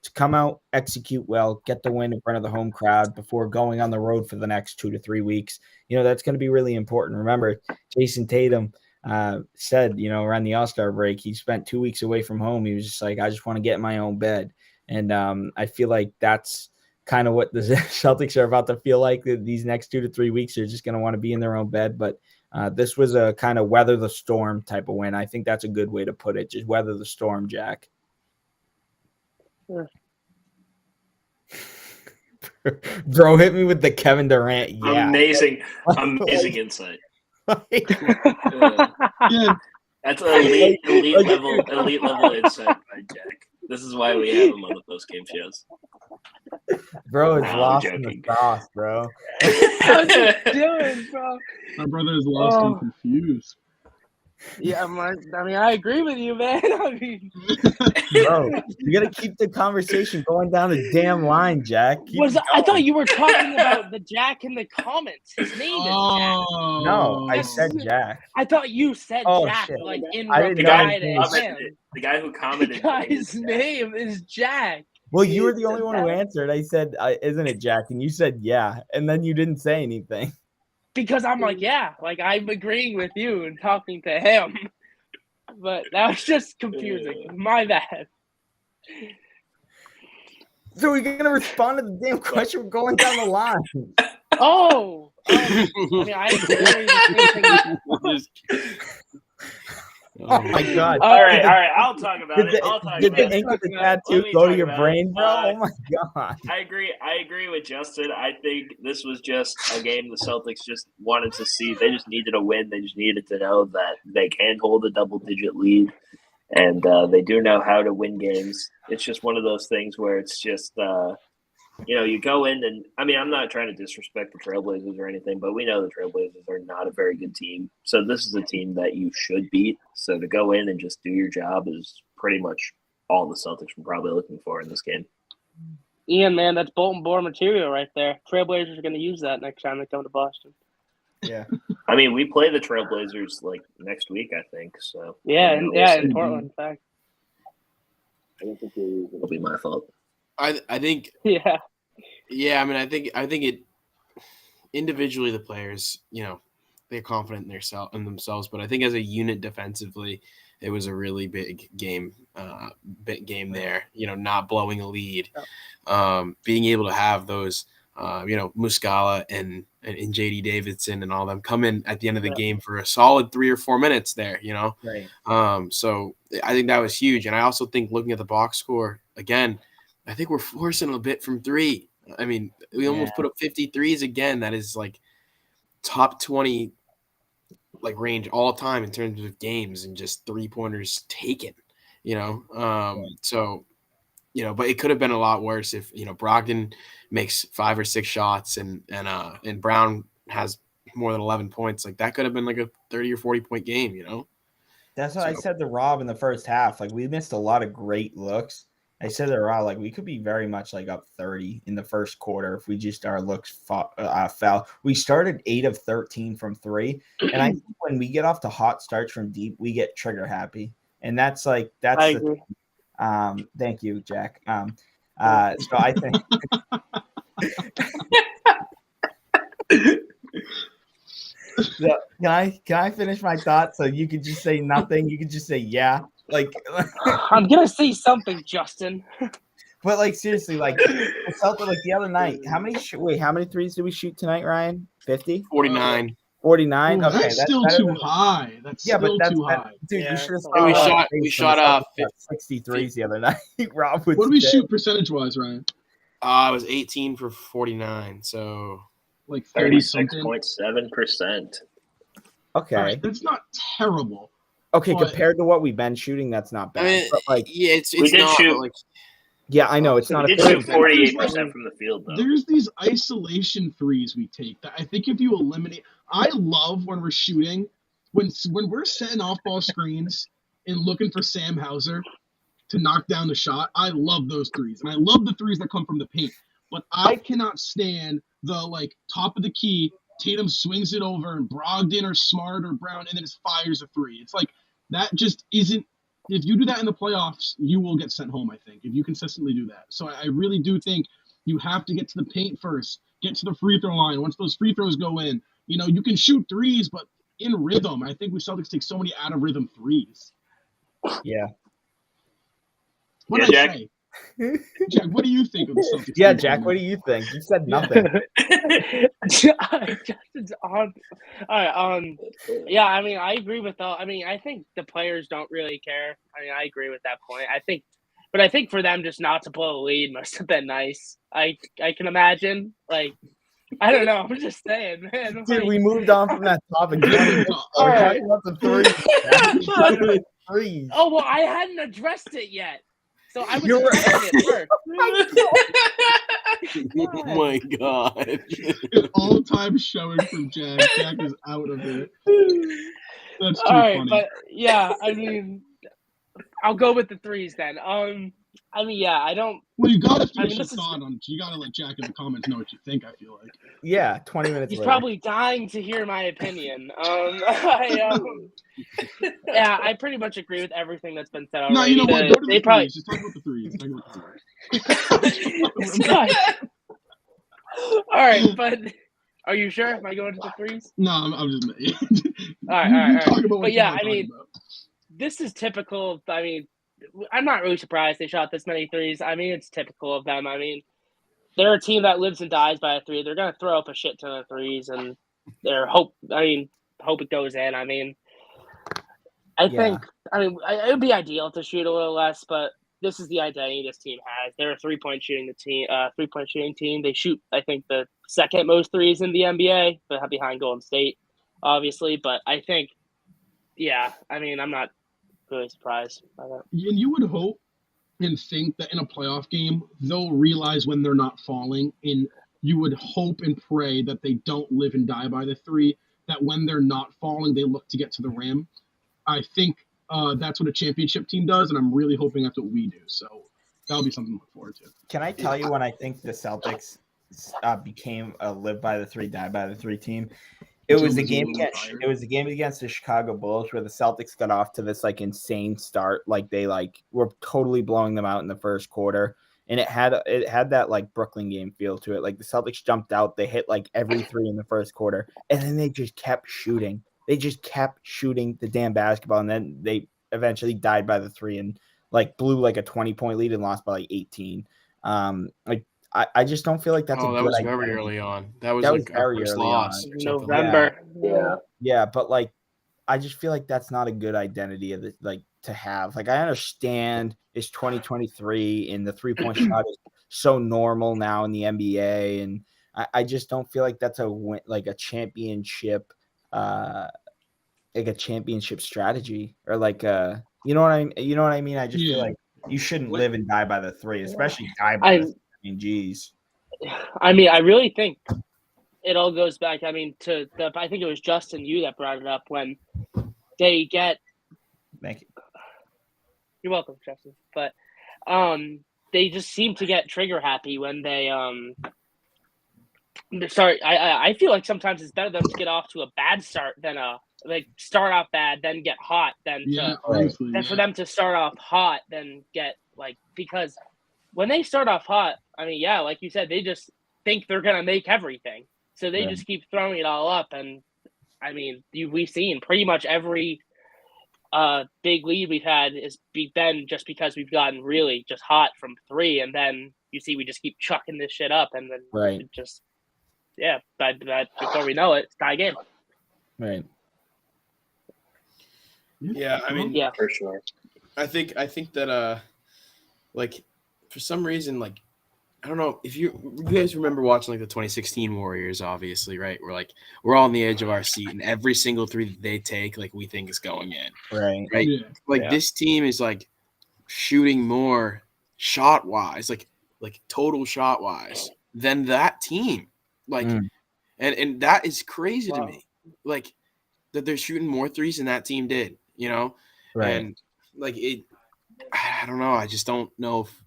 [SPEAKER 5] to come out, execute well, get the win in front of the home crowd before going on the road for the next 2 to 3 weeks. That's going to be really important. Remember, Jason Tatum said, around the All-Star break, he spent 2 weeks away from home. He was just like, I just want to get in my own bed. And I feel like that's kind of what the Celtics are about to feel like. These next 2 to 3 weeks, they're just going to want to be in their own bed. But this was a kind of weather the storm type of win. I think that's a good way to put it. Just weather the storm, Jack. Bro, hit me with the Kevin Durant. Yeah.
[SPEAKER 6] Amazing insight.
[SPEAKER 4] Yeah.
[SPEAKER 6] That's elite level insight by Jack. This is why we have him on the post-game shows.
[SPEAKER 5] Bro, it's
[SPEAKER 6] No, I'm
[SPEAKER 5] lost in
[SPEAKER 6] joking.
[SPEAKER 5] the sauce, bro.
[SPEAKER 7] What's you doing, bro?
[SPEAKER 4] My brother is lost and confused.
[SPEAKER 7] Yeah, I agree with you, man.
[SPEAKER 5] Bro, you got to keep the conversation going down the damn line, Jack.
[SPEAKER 7] I thought you were talking about the Jack in the comments. His name is Jack.
[SPEAKER 5] No, I said Jack.
[SPEAKER 7] I thought you said Jack,
[SPEAKER 5] shit.
[SPEAKER 7] like in
[SPEAKER 5] I didn't
[SPEAKER 7] reply
[SPEAKER 5] know
[SPEAKER 7] to him.
[SPEAKER 6] The guy who commented.
[SPEAKER 7] The guy's name is Jack.
[SPEAKER 5] Well, you were the only one who answered. I said, isn't it Jack? And you said, yeah. And then you didn't say anything.
[SPEAKER 7] Because I'm like, yeah, like I'm agreeing with you and talking to him. But that was just confusing. My bad.
[SPEAKER 5] So we're going to respond to the damn question. We're going down the line.
[SPEAKER 7] Oh. I agree.
[SPEAKER 5] Oh, my God.
[SPEAKER 6] All right. I'll talk about it.
[SPEAKER 5] Did the ink of the tattoo go to your brain, bro? Oh, my God.
[SPEAKER 6] I agree with Justin. I think this was just a game the Celtics just wanted to see. They just needed a win. They just needed to know that they can hold a double-digit lead, and they do know how to win games. It's just one of those things where it's just you go in and – I'm not trying to disrespect the Trailblazers or anything, but we know the Trailblazers are not a very good team. So this is a team that you should beat. So to go in and just do your job is pretty much all the Celtics were probably looking for in this game.
[SPEAKER 7] Ian, man, that's Bolton Bohr material right there. Trailblazers are going to use that next time they come to Boston.
[SPEAKER 5] Yeah.
[SPEAKER 6] We play the Trailblazers next week, I think. So
[SPEAKER 7] yeah, in Portland, in fact.
[SPEAKER 6] I don't think it'll be my fault.
[SPEAKER 8] I think
[SPEAKER 7] Yeah.
[SPEAKER 8] Yeah, I think it individually the players, they're confident in themselves, but I think as a unit defensively, it was a really big game there. Not blowing a lead, being able to have those, Muscala and JD Davidson and all them come in at the end of the game for a solid 3 or 4 minutes there.
[SPEAKER 5] Right.
[SPEAKER 8] So I think that was huge, and I also think looking at the box score again, I think we're forcing a bit from 3. We almost put up 53s again. That is top 20 range all time in terms of games and just 3-pointers taken, So, but it could have been a lot worse if, Brogdon makes 5 or 6 shots and Brown has more than 11 points. That could have been a 30 or 40 point game,
[SPEAKER 5] That's what I said to Rob in the first half. We missed a lot of great looks. I said to Rob, we could be very much up 30 in the first quarter if we just our looks fell. We started 8 of 13 from 3, and I think when we get off to hot starts from deep, we get trigger happy, and that's
[SPEAKER 7] I agree.
[SPEAKER 5] Thank you, Jack. So I think. So, can I finish my thought so you could just say nothing? You could just say yeah.
[SPEAKER 7] I'm gonna say something, Justin.
[SPEAKER 5] But seriously, the Celtics the other night. How many threes did we shoot tonight, Ryan? 50?
[SPEAKER 8] 49.
[SPEAKER 5] 49. Okay,
[SPEAKER 4] that's still too high. That's still too high.
[SPEAKER 5] Dude,
[SPEAKER 7] Yeah,
[SPEAKER 5] you should have
[SPEAKER 8] we shot
[SPEAKER 5] 63s the other night. Rob would
[SPEAKER 4] what did we shoot percentage-wise, Ryan?
[SPEAKER 8] I was 18 for 49, so
[SPEAKER 6] 36.7%.
[SPEAKER 5] Okay.
[SPEAKER 4] Right, that's not terrible.
[SPEAKER 5] Okay,
[SPEAKER 4] But-
[SPEAKER 5] compared to what we've been shooting, that's not bad.
[SPEAKER 8] it's
[SPEAKER 6] We did
[SPEAKER 8] not.
[SPEAKER 6] shoot-
[SPEAKER 8] But
[SPEAKER 5] yeah, I know it's not.
[SPEAKER 6] We did shoot 48% from the field, though.
[SPEAKER 4] There's these isolation threes we take that I think if you eliminate, I love when we're shooting, when we're setting off-ball screens and looking for Sam Hauser to knock down the shot. I love those threes, and I love the threes that come from the paint. But I cannot stand the top of the key. Tatum swings it over, and Brogdon or Smart or Brown, and then just fires a three. It's that just isn't. if you do that in the playoffs, you will get sent home, I think, if you consistently do that. So I really do think you have to get to the paint first, get to the free throw line. Once those free throws go in, you can shoot threes, but in rhythm. I think we Celtics take so many out of rhythm threes.
[SPEAKER 5] Yeah.
[SPEAKER 4] What did I say? Jack, what do you think of the Celtics?
[SPEAKER 5] Yeah, Jack, what do you think? You said nothing.
[SPEAKER 7] Justin's on. All right. Yeah, I mean, I agree with all. I mean, I think the players don't really care. I mean, I agree with that point. I think for them just not to blow a lead must have been nice. I can imagine. Like, I don't know. I'm just saying, man.
[SPEAKER 5] Dude, we moved on from that topic.
[SPEAKER 7] All right.
[SPEAKER 5] Talking about the threes.
[SPEAKER 7] Oh well, I hadn't addressed it yet, so I was
[SPEAKER 5] You're
[SPEAKER 7] addressing it first.
[SPEAKER 8] Oh my god.
[SPEAKER 4] An all-time showing from Jack. Jack is out of it. That's too
[SPEAKER 7] All right,
[SPEAKER 4] funny.
[SPEAKER 7] but yeah, I mean, I'll go with the threes then. I mean, yeah, I don't.
[SPEAKER 4] Well, you gotta
[SPEAKER 7] I mean,
[SPEAKER 4] finish your
[SPEAKER 7] this is-
[SPEAKER 4] thought on. You gotta let Jack in the comments know what you think. I feel like.
[SPEAKER 5] Yeah, 20 minutes
[SPEAKER 7] He's
[SPEAKER 5] later.
[SPEAKER 7] probably dying to hear my opinion. Yeah, I pretty much agree with everything that's been said already.
[SPEAKER 4] No, you know what? Go to the
[SPEAKER 7] They
[SPEAKER 4] threes.
[SPEAKER 7] probably.
[SPEAKER 4] Just talk about the threes. Talk about the threes.
[SPEAKER 7] Scott. All right, but are you sure? Am I going to the threes?
[SPEAKER 4] No, I'm just.
[SPEAKER 7] All right,
[SPEAKER 4] You
[SPEAKER 7] all right.
[SPEAKER 4] talk about what
[SPEAKER 7] But
[SPEAKER 4] you
[SPEAKER 7] yeah,
[SPEAKER 4] wanna
[SPEAKER 7] I
[SPEAKER 4] talk
[SPEAKER 7] mean,
[SPEAKER 4] about.
[SPEAKER 7] this is typical. I mean, I'm not really surprised they shot this many threes. I mean, it's typical of them. I mean, they're a team that lives and dies by a three. They're going to throw up a shit ton of threes, and hope it goes in. I mean, I think it would be ideal to shoot a little less, but this is the identity this team has. They're a three-point shooting team. They shoot, I think, the second most threes in the NBA, but behind Golden State, obviously. But I think, yeah, I mean, I'm not really surprised by that.
[SPEAKER 4] And you would hope and think that in a playoff game, they'll realize when they're not falling. And you would hope and pray that they don't live and die by the three, that when they're not falling, they look to get to the rim. I think that's what a championship team does, and I'm really hoping that's what we do. So that'll be something to look forward to.
[SPEAKER 5] Can I tell you when I think the Celtics became a live by the three, die by the three team? It was the game against the Chicago Bulls where the Celtics got off to this like insane start. Like they were totally blowing them out in the first quarter. And it had that like Brooklyn game feel to it. Like the Celtics jumped out, they hit like every three in the first quarter, and then they just kept shooting. They just kept shooting the damn basketball, and then they eventually died by the three and like blew like a 20-point lead and lost by like 18. I just don't feel like that's a good
[SPEAKER 8] that was
[SPEAKER 5] idea.
[SPEAKER 8] very early on. That was
[SPEAKER 5] That
[SPEAKER 8] like
[SPEAKER 5] was very
[SPEAKER 8] our first
[SPEAKER 5] early
[SPEAKER 8] loss.
[SPEAKER 5] on.
[SPEAKER 8] or something.
[SPEAKER 7] November.
[SPEAKER 5] Yeah, but like I just feel like that's not a good identity of to have. Like I understand it's 2023 and the 3-point shot is so normal now in the NBA, and I just don't feel like that's a championship strategy or you know what I mean? I just feel like you shouldn't live and die by the three, especially die by the three. I mean, geez.
[SPEAKER 7] I mean, I really think it all goes back. I mean, I think it was Justin you that brought it up when they get.
[SPEAKER 5] Thank you.
[SPEAKER 7] You're welcome, Justin. But they just seem to get trigger happy when they Sorry, I feel like sometimes it's better them to get off to a bad start than start off bad, then get hot, for them to start off hot, then get because when they start off hot, I mean, yeah, like you said, they just think they're gonna make everything, so they just keep throwing it all up, and I mean, we've seen pretty much every big lead we've had is been just because we've gotten really just hot from three, and then you see we just keep chucking this shit up, and then it just. Yeah, but before we know it, it's tie game.
[SPEAKER 5] Right.
[SPEAKER 8] Yeah, I mean,
[SPEAKER 7] yeah,
[SPEAKER 6] for sure.
[SPEAKER 8] I think that for some reason, I don't know if you guys remember watching the 2016 Warriors, obviously, right? We're all on the edge of our seat, and every single three that they take, we think is going in.
[SPEAKER 5] Right.
[SPEAKER 8] Yeah. This team is shooting more shot wise, total shot wise than that team. And that is crazy to me. That they're shooting more threes than that team did, Right. And I don't know. I just don't know if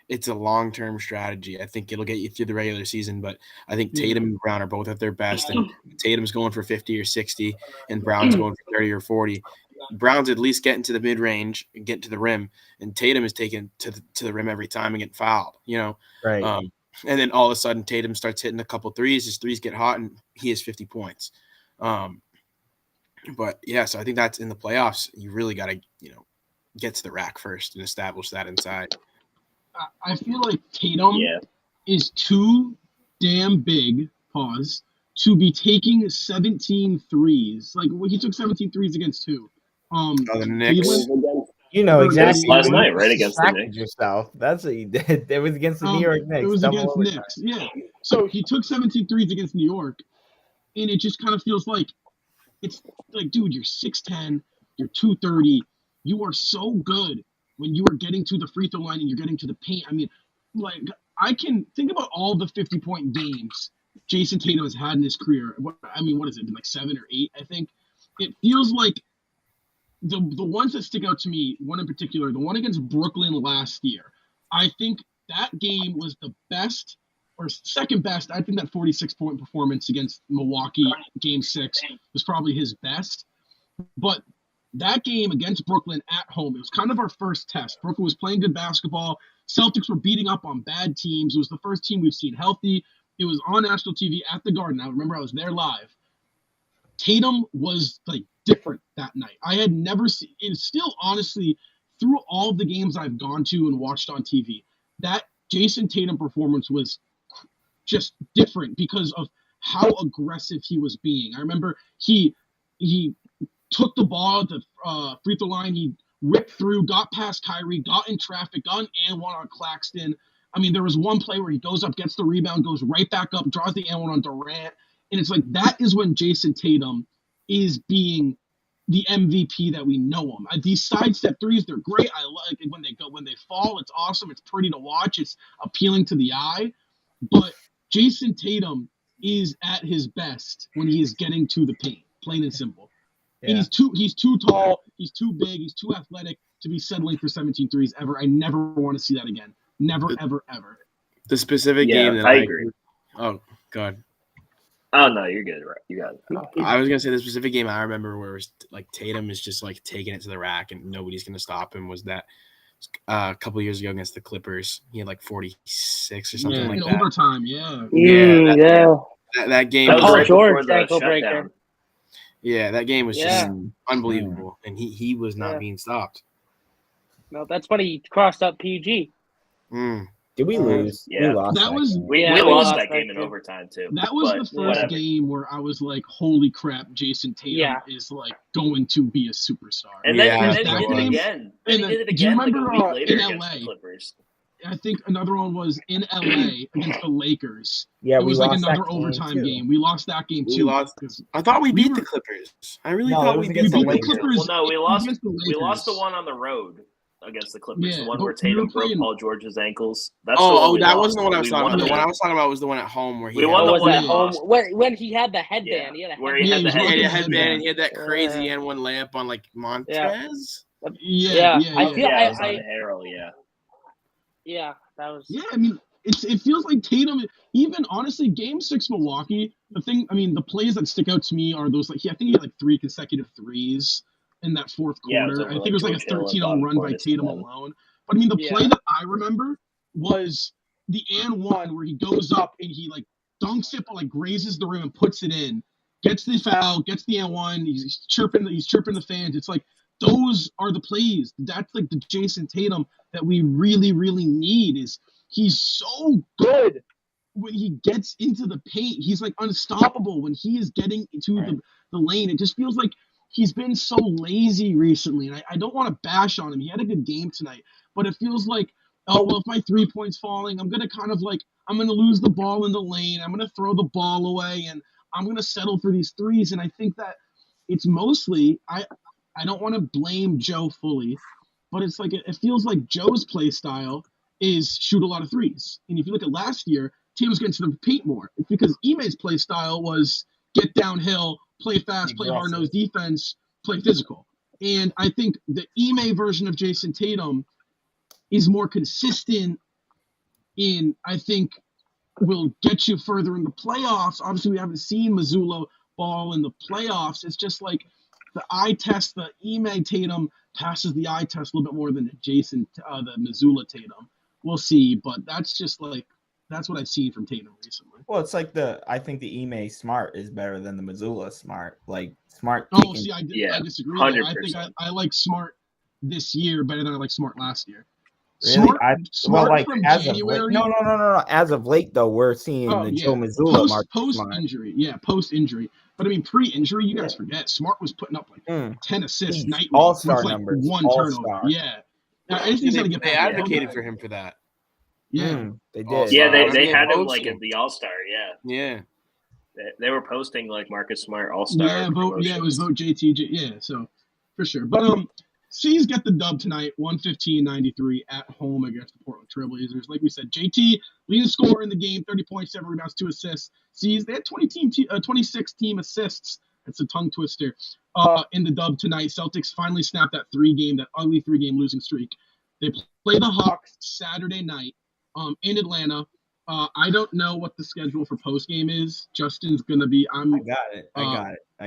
[SPEAKER 8] it's a long-term strategy. I think it'll get you through the regular season, but I think Tatum and Brown are both at their best, and Tatum's going for 50 or 60 and Brown's going for 30 or 40. Brown's at least getting to the mid range and getting to the rim, and Tatum is taking to the rim every time and getting fouled.
[SPEAKER 5] Right.
[SPEAKER 8] And then all of a sudden Tatum starts hitting a couple threes. His threes get hot, and he has 50 points. But yeah, so I think that's in the playoffs. You really got to get to the rack first and establish that inside.
[SPEAKER 4] I feel like Tatum is too damn big, to be taking 17 threes. Like, he took 17 threes against who?
[SPEAKER 8] The Knicks.
[SPEAKER 4] Cleveland?
[SPEAKER 5] Exactly.
[SPEAKER 6] Last night, right, against the
[SPEAKER 5] Distracted
[SPEAKER 6] Knicks.
[SPEAKER 5] yourself. That's what you did. It was against the New York Knicks.
[SPEAKER 4] It was
[SPEAKER 5] Double
[SPEAKER 4] against
[SPEAKER 5] overtime.
[SPEAKER 4] Knicks, yeah. So he took 17 threes against New York, and it just kind of feels like, it's like, dude, you're 6'10", you're 230. You are so good when you are getting to the free throw line and you're getting to the paint. I mean, like, I can think about all the 50-point games Jason Tatum has had in his career. What has it been, like 7 or 8, I think? It feels like the ones that stick out to me, one in particular, the one against Brooklyn last year, I think that game was the best or second best. I think that 46-point performance against Milwaukee, Game 6, was probably his best. But that game against Brooklyn at home, it was kind of our first test. Brooklyn was playing good basketball. Celtics were beating up on bad teams. It was the first team we've seen healthy. It was on national TV at the Garden. I remember I was there live. Tatum was like different that night. I had never seen, and still honestly, through all of the games I've gone to and watched on TV, that Jason Tatum performance was just different because of how aggressive he was being. I remember he took the ball at the free throw line. He ripped through, got past Kyrie, got in traffic, got an and one on Claxton. I mean, there was one play where he goes up, gets the rebound, goes right back up, draws the and one on Durant. And it's like, that is when Jason Tatum is being the MVP that we know him. These sidestep threes, they're great. I like it when they fall. It's awesome. It's pretty to watch. It's appealing to the eye. But Jason Tatum is at his best when he is getting to the paint, plain and simple. Yeah. And he's too tall, he's too big, he's too athletic to be settling for 17 threes ever. I never want to see that again. Never, ever, ever.
[SPEAKER 8] The specific game that
[SPEAKER 6] I agree.
[SPEAKER 8] Oh, God.
[SPEAKER 6] Oh, no, you're good. Right. You got it.
[SPEAKER 8] I was going to say the specific game I remember where it was like Tatum is just like taking it to the rack and nobody's going to stop him was that a couple of years ago against the Clippers. He had like 46 or something like that.
[SPEAKER 4] Overtime, yeah.
[SPEAKER 8] That game
[SPEAKER 6] that was
[SPEAKER 7] Paul
[SPEAKER 6] right
[SPEAKER 7] George
[SPEAKER 6] the
[SPEAKER 7] ankle
[SPEAKER 6] shutdown.
[SPEAKER 7] breaker.
[SPEAKER 8] Yeah, that game was just unbelievable, and he was not being stopped.
[SPEAKER 7] No, that's when he crossed up PG.
[SPEAKER 5] Did we lose?
[SPEAKER 6] Yeah,
[SPEAKER 5] we lost.
[SPEAKER 6] We lost that game in overtime too.
[SPEAKER 4] That was the first game where I was like, "Holy crap, Jason Tatum is like going to be a superstar."
[SPEAKER 6] And then he did it again. And he did it again like a week later against the Clippers.
[SPEAKER 4] I think another one was in LA against the Lakers.
[SPEAKER 5] Yeah,
[SPEAKER 4] it was like another overtime game. We lost that game too.
[SPEAKER 8] I thought we beat the Clippers. I really thought we beat the
[SPEAKER 4] Clippers.
[SPEAKER 6] Well, no, we lost the one on the road against the Clippers. The one where Tatum broke Paul George's ankles. That's
[SPEAKER 8] that wasn't the one I was talking about. The one I was talking about was the one at home where he
[SPEAKER 6] won the one at
[SPEAKER 7] home when he had the headband.
[SPEAKER 6] Yeah.
[SPEAKER 7] He had
[SPEAKER 6] the
[SPEAKER 8] headband and he had that crazy N1 layup on like Montrez.
[SPEAKER 7] Yeah. I feel
[SPEAKER 6] it was on Harrell.
[SPEAKER 7] Yeah, that was.
[SPEAKER 4] Yeah, I mean, it feels like Tatum. Even honestly, Game 6 Milwaukee. The plays that stick out to me are those I think he had like 3 consecutive threes in that fourth quarter. I think it was like a 13-0 run by Tatum alone. But the play that I remember was the and one where he goes up and he like dunks it, but like grazes the rim and puts it in, gets the foul, gets the and one. He's chirping the fans. It's like, those are the plays. That's like the Jason Tatum that we really, really need. He's so good when he gets into the paint. He's like unstoppable when he is getting into the lane. It just feels like he's been so lazy recently. And I don't want to bash on him. He had a good game tonight. But it feels like, if my 3-point's falling, I'm going to kind of like, I'm going to lose the ball in the lane. I'm going to throw the ball away. And I'm going to settle for these threes. And I think that it's mostly, I don't want to blame Joe fully, but it's like it feels like Joe's play style is shoot a lot of threes. And if you look at last year, Tatum was getting to the paint more. It's because Ime's play style was get downhill, play fast, play hard-nosed defense, play physical. And I think the Ime version of Jason Tatum is more consistent I think, will get you further in the playoffs. Obviously, we haven't seen Mazzulla ball in the playoffs. It's just like, the eye test, the Ime Tatum passes the eye test a little bit more than the Missoula Tatum. We'll see, but that's just like that's what I've seen from Tatum recently.
[SPEAKER 5] Well, it's like I think the Ime Smart is better than the Missoula Smart. Like Smart.
[SPEAKER 4] Oh, see, I
[SPEAKER 6] Yeah,
[SPEAKER 4] disagree. There. I think
[SPEAKER 6] 100%.
[SPEAKER 4] I like Smart this year better than I like Smart last year.
[SPEAKER 5] Really?
[SPEAKER 4] Smart from January.
[SPEAKER 5] No. As of late, though, we're seeing the Joe Missoula
[SPEAKER 4] post
[SPEAKER 5] Smart.
[SPEAKER 4] injury. Yeah, post injury. But I mean, pre-injury, you guys forget Smart was putting up like 10 assists nightly
[SPEAKER 5] all-star
[SPEAKER 4] with like
[SPEAKER 5] numbers.
[SPEAKER 4] one
[SPEAKER 5] All-star.
[SPEAKER 4] turnover. Yeah. Now, I just need to get
[SPEAKER 8] They
[SPEAKER 4] back.
[SPEAKER 8] advocated for him for that.
[SPEAKER 4] Yeah.
[SPEAKER 5] They did.
[SPEAKER 8] Also,
[SPEAKER 6] Yeah,
[SPEAKER 8] I
[SPEAKER 6] they
[SPEAKER 8] mean,
[SPEAKER 6] had him like
[SPEAKER 8] posting.
[SPEAKER 6] at the All Star. Yeah,
[SPEAKER 8] Yeah.
[SPEAKER 6] they were posting like Marcus Smart All Star.
[SPEAKER 4] Yeah, it was vote JTJ. Yeah, so for sure. But C's get the dub tonight, 115-93 at home against the Portland Trailblazers. Like we said, JT leading scorer in the game, 30 points, 7 rebounds, 2 assists. C's they had 26 team assists. It's a tongue twister. In the dub tonight, Celtics finally snapped that ugly 3-game losing streak. They play the Hawks Saturday night in Atlanta. I don't know what the schedule for postgame is. Justin's gonna be.
[SPEAKER 5] I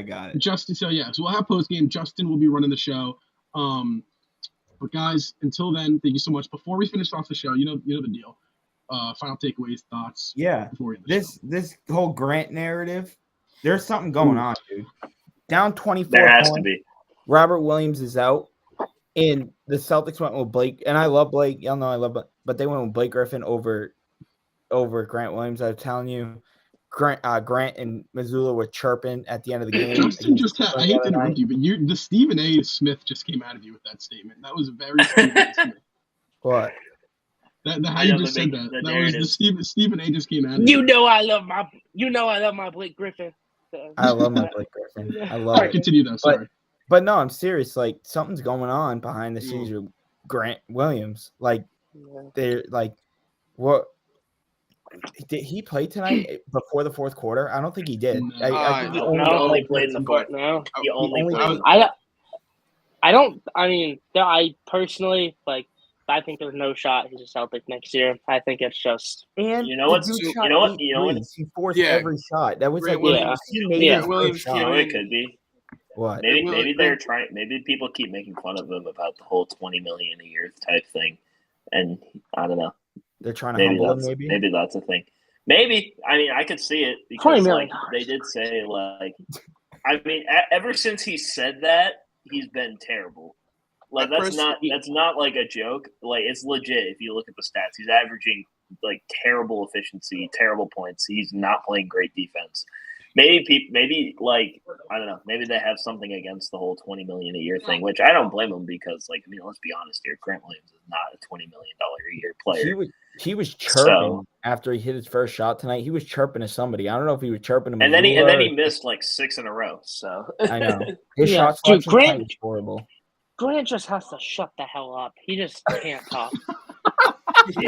[SPEAKER 5] got it.
[SPEAKER 4] Justin. So we'll have postgame. Justin will be running the show. But guys, until then, thank you so much. Before we finish off the show, you know the deal. Final takeaways, thoughts.
[SPEAKER 5] Yeah.
[SPEAKER 4] Before we end the show.
[SPEAKER 5] This whole Grant narrative, there's something going on, dude. Down 24.
[SPEAKER 6] There has to be.
[SPEAKER 5] Robert Williams is out, and the Celtics went with Blake. And I love Blake. Y'all know I love Blake, but they went with Blake Griffin over Grant Williams. I was telling you, Grant and Missoula were chirping at the end of the game.
[SPEAKER 4] Justin just had. I hate to interrupt you, but the Stephen A. Smith just came out of you with that statement. That was very Stephen A. Smith.
[SPEAKER 5] What?
[SPEAKER 4] How you just said that. That was the Stephen A. just came out of
[SPEAKER 7] You know I love my Blake Griffin.
[SPEAKER 5] I love my Blake Griffin. I love it.
[SPEAKER 4] Continue though. Sorry.
[SPEAKER 5] But no, I'm serious. Like something's going on behind the scenes with Grant Williams. Like they're like, what? Did he play tonight before the fourth quarter? I don't think he did. I think
[SPEAKER 6] he only played in the fourth.
[SPEAKER 7] No,
[SPEAKER 6] he only played.
[SPEAKER 7] I personally like. I think there's no shot he's a Celtic next year. I think it's just.
[SPEAKER 5] And
[SPEAKER 6] you know what?
[SPEAKER 5] He forced every shot. That was like
[SPEAKER 8] Williams.
[SPEAKER 6] Williams. It could be.
[SPEAKER 5] What?
[SPEAKER 6] Maybe they're trying. Maybe people keep making fun of him about the whole $20 million a year type thing, and I don't know.
[SPEAKER 5] They're trying to humble him.
[SPEAKER 6] Maybe that's a thing. Maybe I could see it because like they did say ever since he said that he's been terrible. Like that's not like a joke. Like it's legit. If you look at the stats, he's averaging like terrible efficiency, terrible points. He's not playing great defense. Maybe like I don't know. Maybe they have something against the whole $20 million a year thing, which I don't blame them because let's be honest here. Grant Williams is not a $20 million a year player.
[SPEAKER 5] He was chirping after he hit his first shot tonight. He was chirping to somebody. I don't know if he was chirping him.
[SPEAKER 6] And then he missed like 6 in a row. So
[SPEAKER 5] I know his shot selection was horrible.
[SPEAKER 7] Grant just has to shut the hell up. He just can't talk.
[SPEAKER 4] Can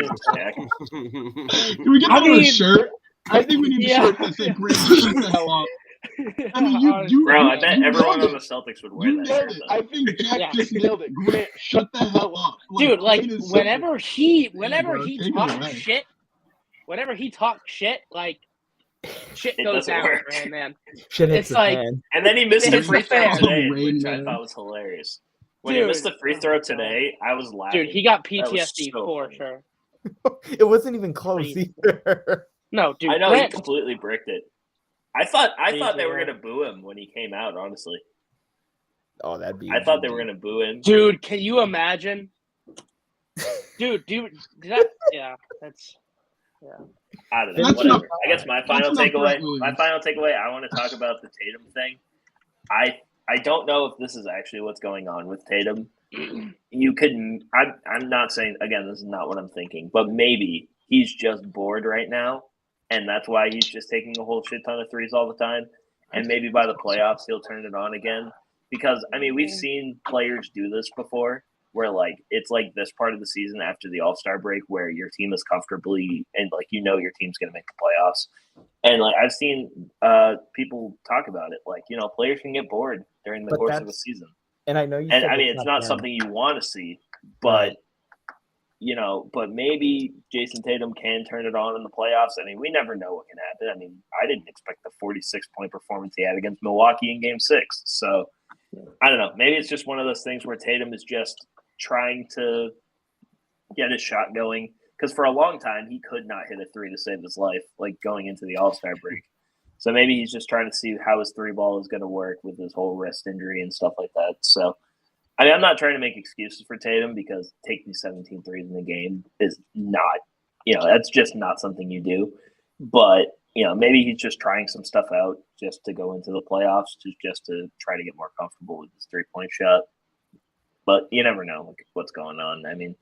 [SPEAKER 4] we get a shirt? I think we need a shirt that says Grant shut the hell up. I mean,
[SPEAKER 6] I bet everyone on the Celtics would wear that shirt.
[SPEAKER 4] I think Jack just nailed it. Grant, shut the hell up.
[SPEAKER 7] Dude, whenever he talks shit, like shit goes down for him, man.
[SPEAKER 5] Shit hits the fan.
[SPEAKER 6] And then he missed a free throw today, which I thought was hilarious. When he missed the free throw today, I was laughing.
[SPEAKER 7] Dude, he got PTSD for sure.
[SPEAKER 5] It wasn't even close either.
[SPEAKER 7] No, dude.
[SPEAKER 6] I know he completely bricked it. I thought they were gonna boo him when he came out. Honestly.
[SPEAKER 5] Oh, that'd be.
[SPEAKER 6] I thought they were gonna boo him.
[SPEAKER 7] Dude, can you imagine? Dude, that's.
[SPEAKER 6] I don't know. Whatever. I guess my final takeaway. I want to talk about the Tatum thing. I don't know if this is actually what's going on with Tatum. You could. I'm not saying again. This is not what I'm thinking, but maybe he's just bored right now, and that's why he's just taking a whole shit ton of threes all the time. And maybe by the playoffs he'll turn it on again. Because we've seen players do this before, where it's like this part of the season after the All-Star break, where your team is comfortably and your team's gonna make the playoffs. And I've seen people talk about it, players can get bored during the course of the season.
[SPEAKER 5] And I know you.
[SPEAKER 6] And it's not something you want to see, but but maybe Jason Tatum can turn it on in the playoffs. We never know what can happen. I didn't expect the 46-point performance he had against Milwaukee in Game 6. So, I don't know. Maybe it's just one of those things where Tatum is just trying to get his shot going. Because for a long time, he could not hit a three to save his life, like going into the All-Star break. So maybe he's just trying to see how his three ball is going to work with his whole wrist injury and stuff like that. So, I mean, I'm not trying to make excuses for Tatum because taking 17 threes in the game is not, that's just not something you do. But, maybe he's just trying some stuff out just to go into the playoffs, just to try to get more comfortable with his three-point shot. But you never know what's going on. I mean,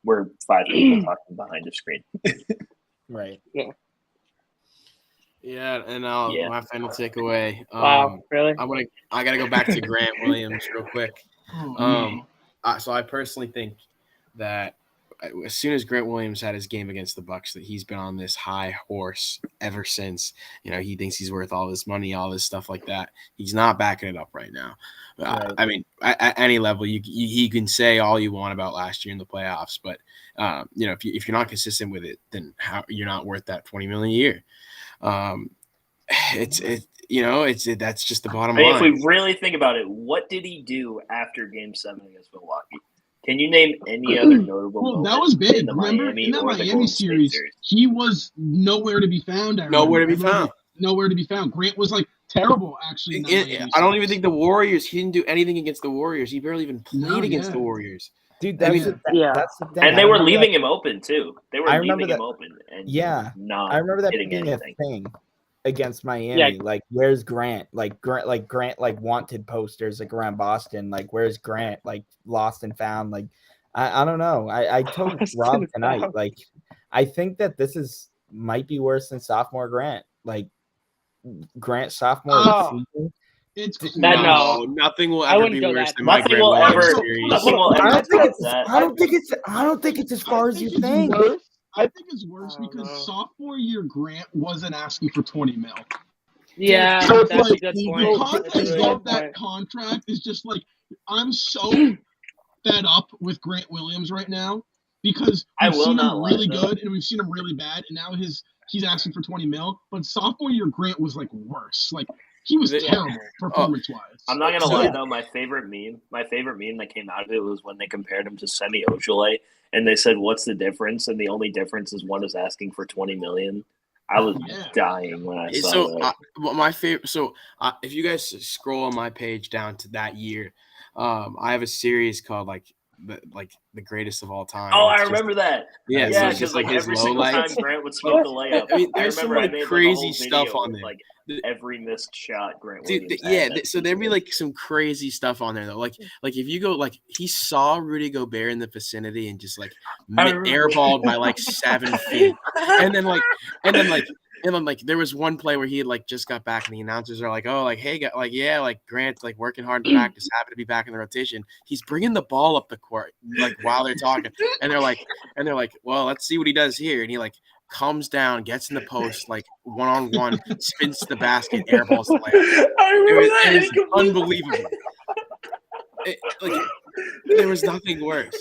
[SPEAKER 6] we're five people talking behind a screen.
[SPEAKER 5] Right.
[SPEAKER 7] Yeah.
[SPEAKER 8] Yeah, and my final takeaway.
[SPEAKER 7] Wow, really?
[SPEAKER 8] I gotta go back to Grant Williams real quick. So I personally think that as soon as Grant Williams had his game against the Bucks, that he's been on this high horse ever since. He thinks he's worth all this money, all this stuff like that. He's not backing it up right now.
[SPEAKER 5] Right.
[SPEAKER 8] I mean, at any level, you can say all you want about last year in the playoffs, but if you're not consistent with it, then you're not worth that $20 million a year. That's just the bottom line.
[SPEAKER 6] If we really think about it, what did he do after Game 7 against Milwaukee? Can you name any other notable?
[SPEAKER 4] Well, that was big. Remember, in that Miami series, he was nowhere to be found.
[SPEAKER 8] Nowhere to be found.
[SPEAKER 4] Grant was like terrible, actually.
[SPEAKER 8] I don't even think the Warriors. He didn't do anything against the Warriors. He barely even played against the Warriors.
[SPEAKER 5] Dude,
[SPEAKER 7] that's the thing.
[SPEAKER 6] And they were leaving him open too. They were leaving him open. And
[SPEAKER 5] I remember that being
[SPEAKER 6] anything.
[SPEAKER 5] a thing against Miami.
[SPEAKER 7] Yeah.
[SPEAKER 5] Like, where's Grant? Grant wanted posters like around Boston. Like, where's Grant? Like, lost and found. Like, I don't know. I told Rob tonight. Like, I think that this might be worse than sophomore Grant. Like, Grant sophomore season.
[SPEAKER 8] Nothing will ever be worse than my Grant Williams series.
[SPEAKER 5] I don't think it's as far as you think.
[SPEAKER 4] I think it's worse because sophomore year Grant wasn't asking for 20 mil.
[SPEAKER 7] Yeah,
[SPEAKER 4] So
[SPEAKER 7] that's
[SPEAKER 4] like,
[SPEAKER 7] a good
[SPEAKER 4] the
[SPEAKER 7] point.
[SPEAKER 4] context of that contract is just like, I'm so fed up with Grant Williams right now because we've seen him really good and we've seen him really bad, and now he's asking for 20 mil. But sophomore year Grant was like worse. Like, he was terrible performance-wise.
[SPEAKER 6] I'm not gonna lie though. My favorite meme that came out of it was when they compared him to Semi Ojeleye, and they said, "What's the difference?" And the only difference is one is asking for $20 million. I was dying when I saw that.
[SPEAKER 8] My favorite. So if you guys scroll on my page down to that year, I have a series called the greatest of all time.
[SPEAKER 6] Oh, I remember that.
[SPEAKER 8] Yeah,
[SPEAKER 6] yeah,
[SPEAKER 8] because
[SPEAKER 6] because
[SPEAKER 8] like his
[SPEAKER 6] every
[SPEAKER 8] low
[SPEAKER 6] single
[SPEAKER 8] lights.
[SPEAKER 6] time Grant would smoke the layup.
[SPEAKER 8] I mean, there's some
[SPEAKER 6] I made,
[SPEAKER 8] crazy
[SPEAKER 6] a
[SPEAKER 8] stuff
[SPEAKER 6] whole
[SPEAKER 8] on
[SPEAKER 6] video
[SPEAKER 8] there.
[SPEAKER 6] with, every missed shot Grant
[SPEAKER 8] Dude,
[SPEAKER 6] Williams.
[SPEAKER 8] so there'd be like some crazy stuff on there though. Like if you go he saw Rudy Gobert in the vicinity and just airballed by 7 feet, and then there was one play where he had just got back and the announcers are like, oh, hey, Grant's working hard in practice, happy to be back in the rotation. He's bringing the ball up the court while they're talking, and they're like, well, let's see what he does here, and he comes down, gets in the post, one-on-one, spins to the basket, airballs the layup.
[SPEAKER 6] I remember that.
[SPEAKER 8] It was unbelievable. There was nothing worse.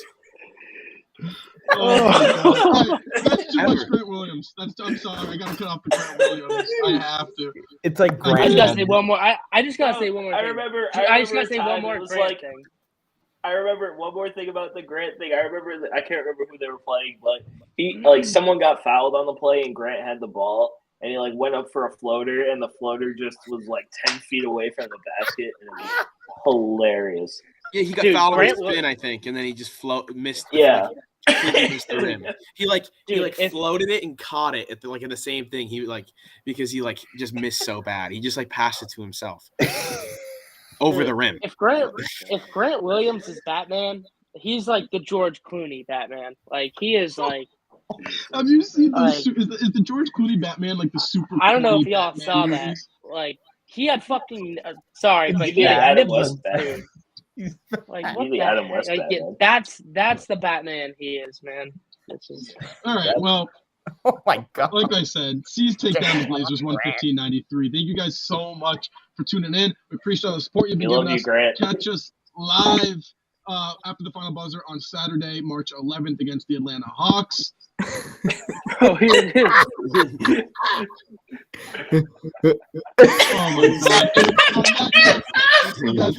[SPEAKER 4] Oh, that's too much Grant Williams. I'm sorry. I gotta cut off the Grant Williams. I have to.
[SPEAKER 5] It's like Grant.
[SPEAKER 7] I just gotta say one more. I just gotta say one more.
[SPEAKER 6] I just gotta say
[SPEAKER 7] one more Grant thing.
[SPEAKER 6] I remember one more thing about the Grant thing. I can't remember who they were playing, but he someone got fouled on the play and Grant had the ball and he went up for a floater and the floater just was 10 feet away from the basket and it was hilarious.
[SPEAKER 8] Yeah, he got fouled on his spin, I think, and then he just missed. Missed the rim. He floated it and caught it at the same thing. He because he just missed so bad. He just passed it to himself. Over the rim.
[SPEAKER 7] If Grant Williams is Batman, he's the George Clooney Batman. He is
[SPEAKER 4] Have you seen is the George Clooney Batman the super?
[SPEAKER 7] I don't know if y'all saw that. He had fucking sorry, but he had
[SPEAKER 6] Adam West Batman.
[SPEAKER 7] What the Adam West Batman. That's the Batman he is, man.
[SPEAKER 4] All right. Well.
[SPEAKER 5] Oh my God!
[SPEAKER 4] Like I said, C's take down the Blazers 115-93. Thank you guys so much for tuning in. We appreciate all the support you've been giving us.
[SPEAKER 6] Grant.
[SPEAKER 4] Catch us live after the final buzzer on Saturday, March 11th against the Atlanta Hawks.
[SPEAKER 7] Oh, here it is.
[SPEAKER 4] Oh my God! That's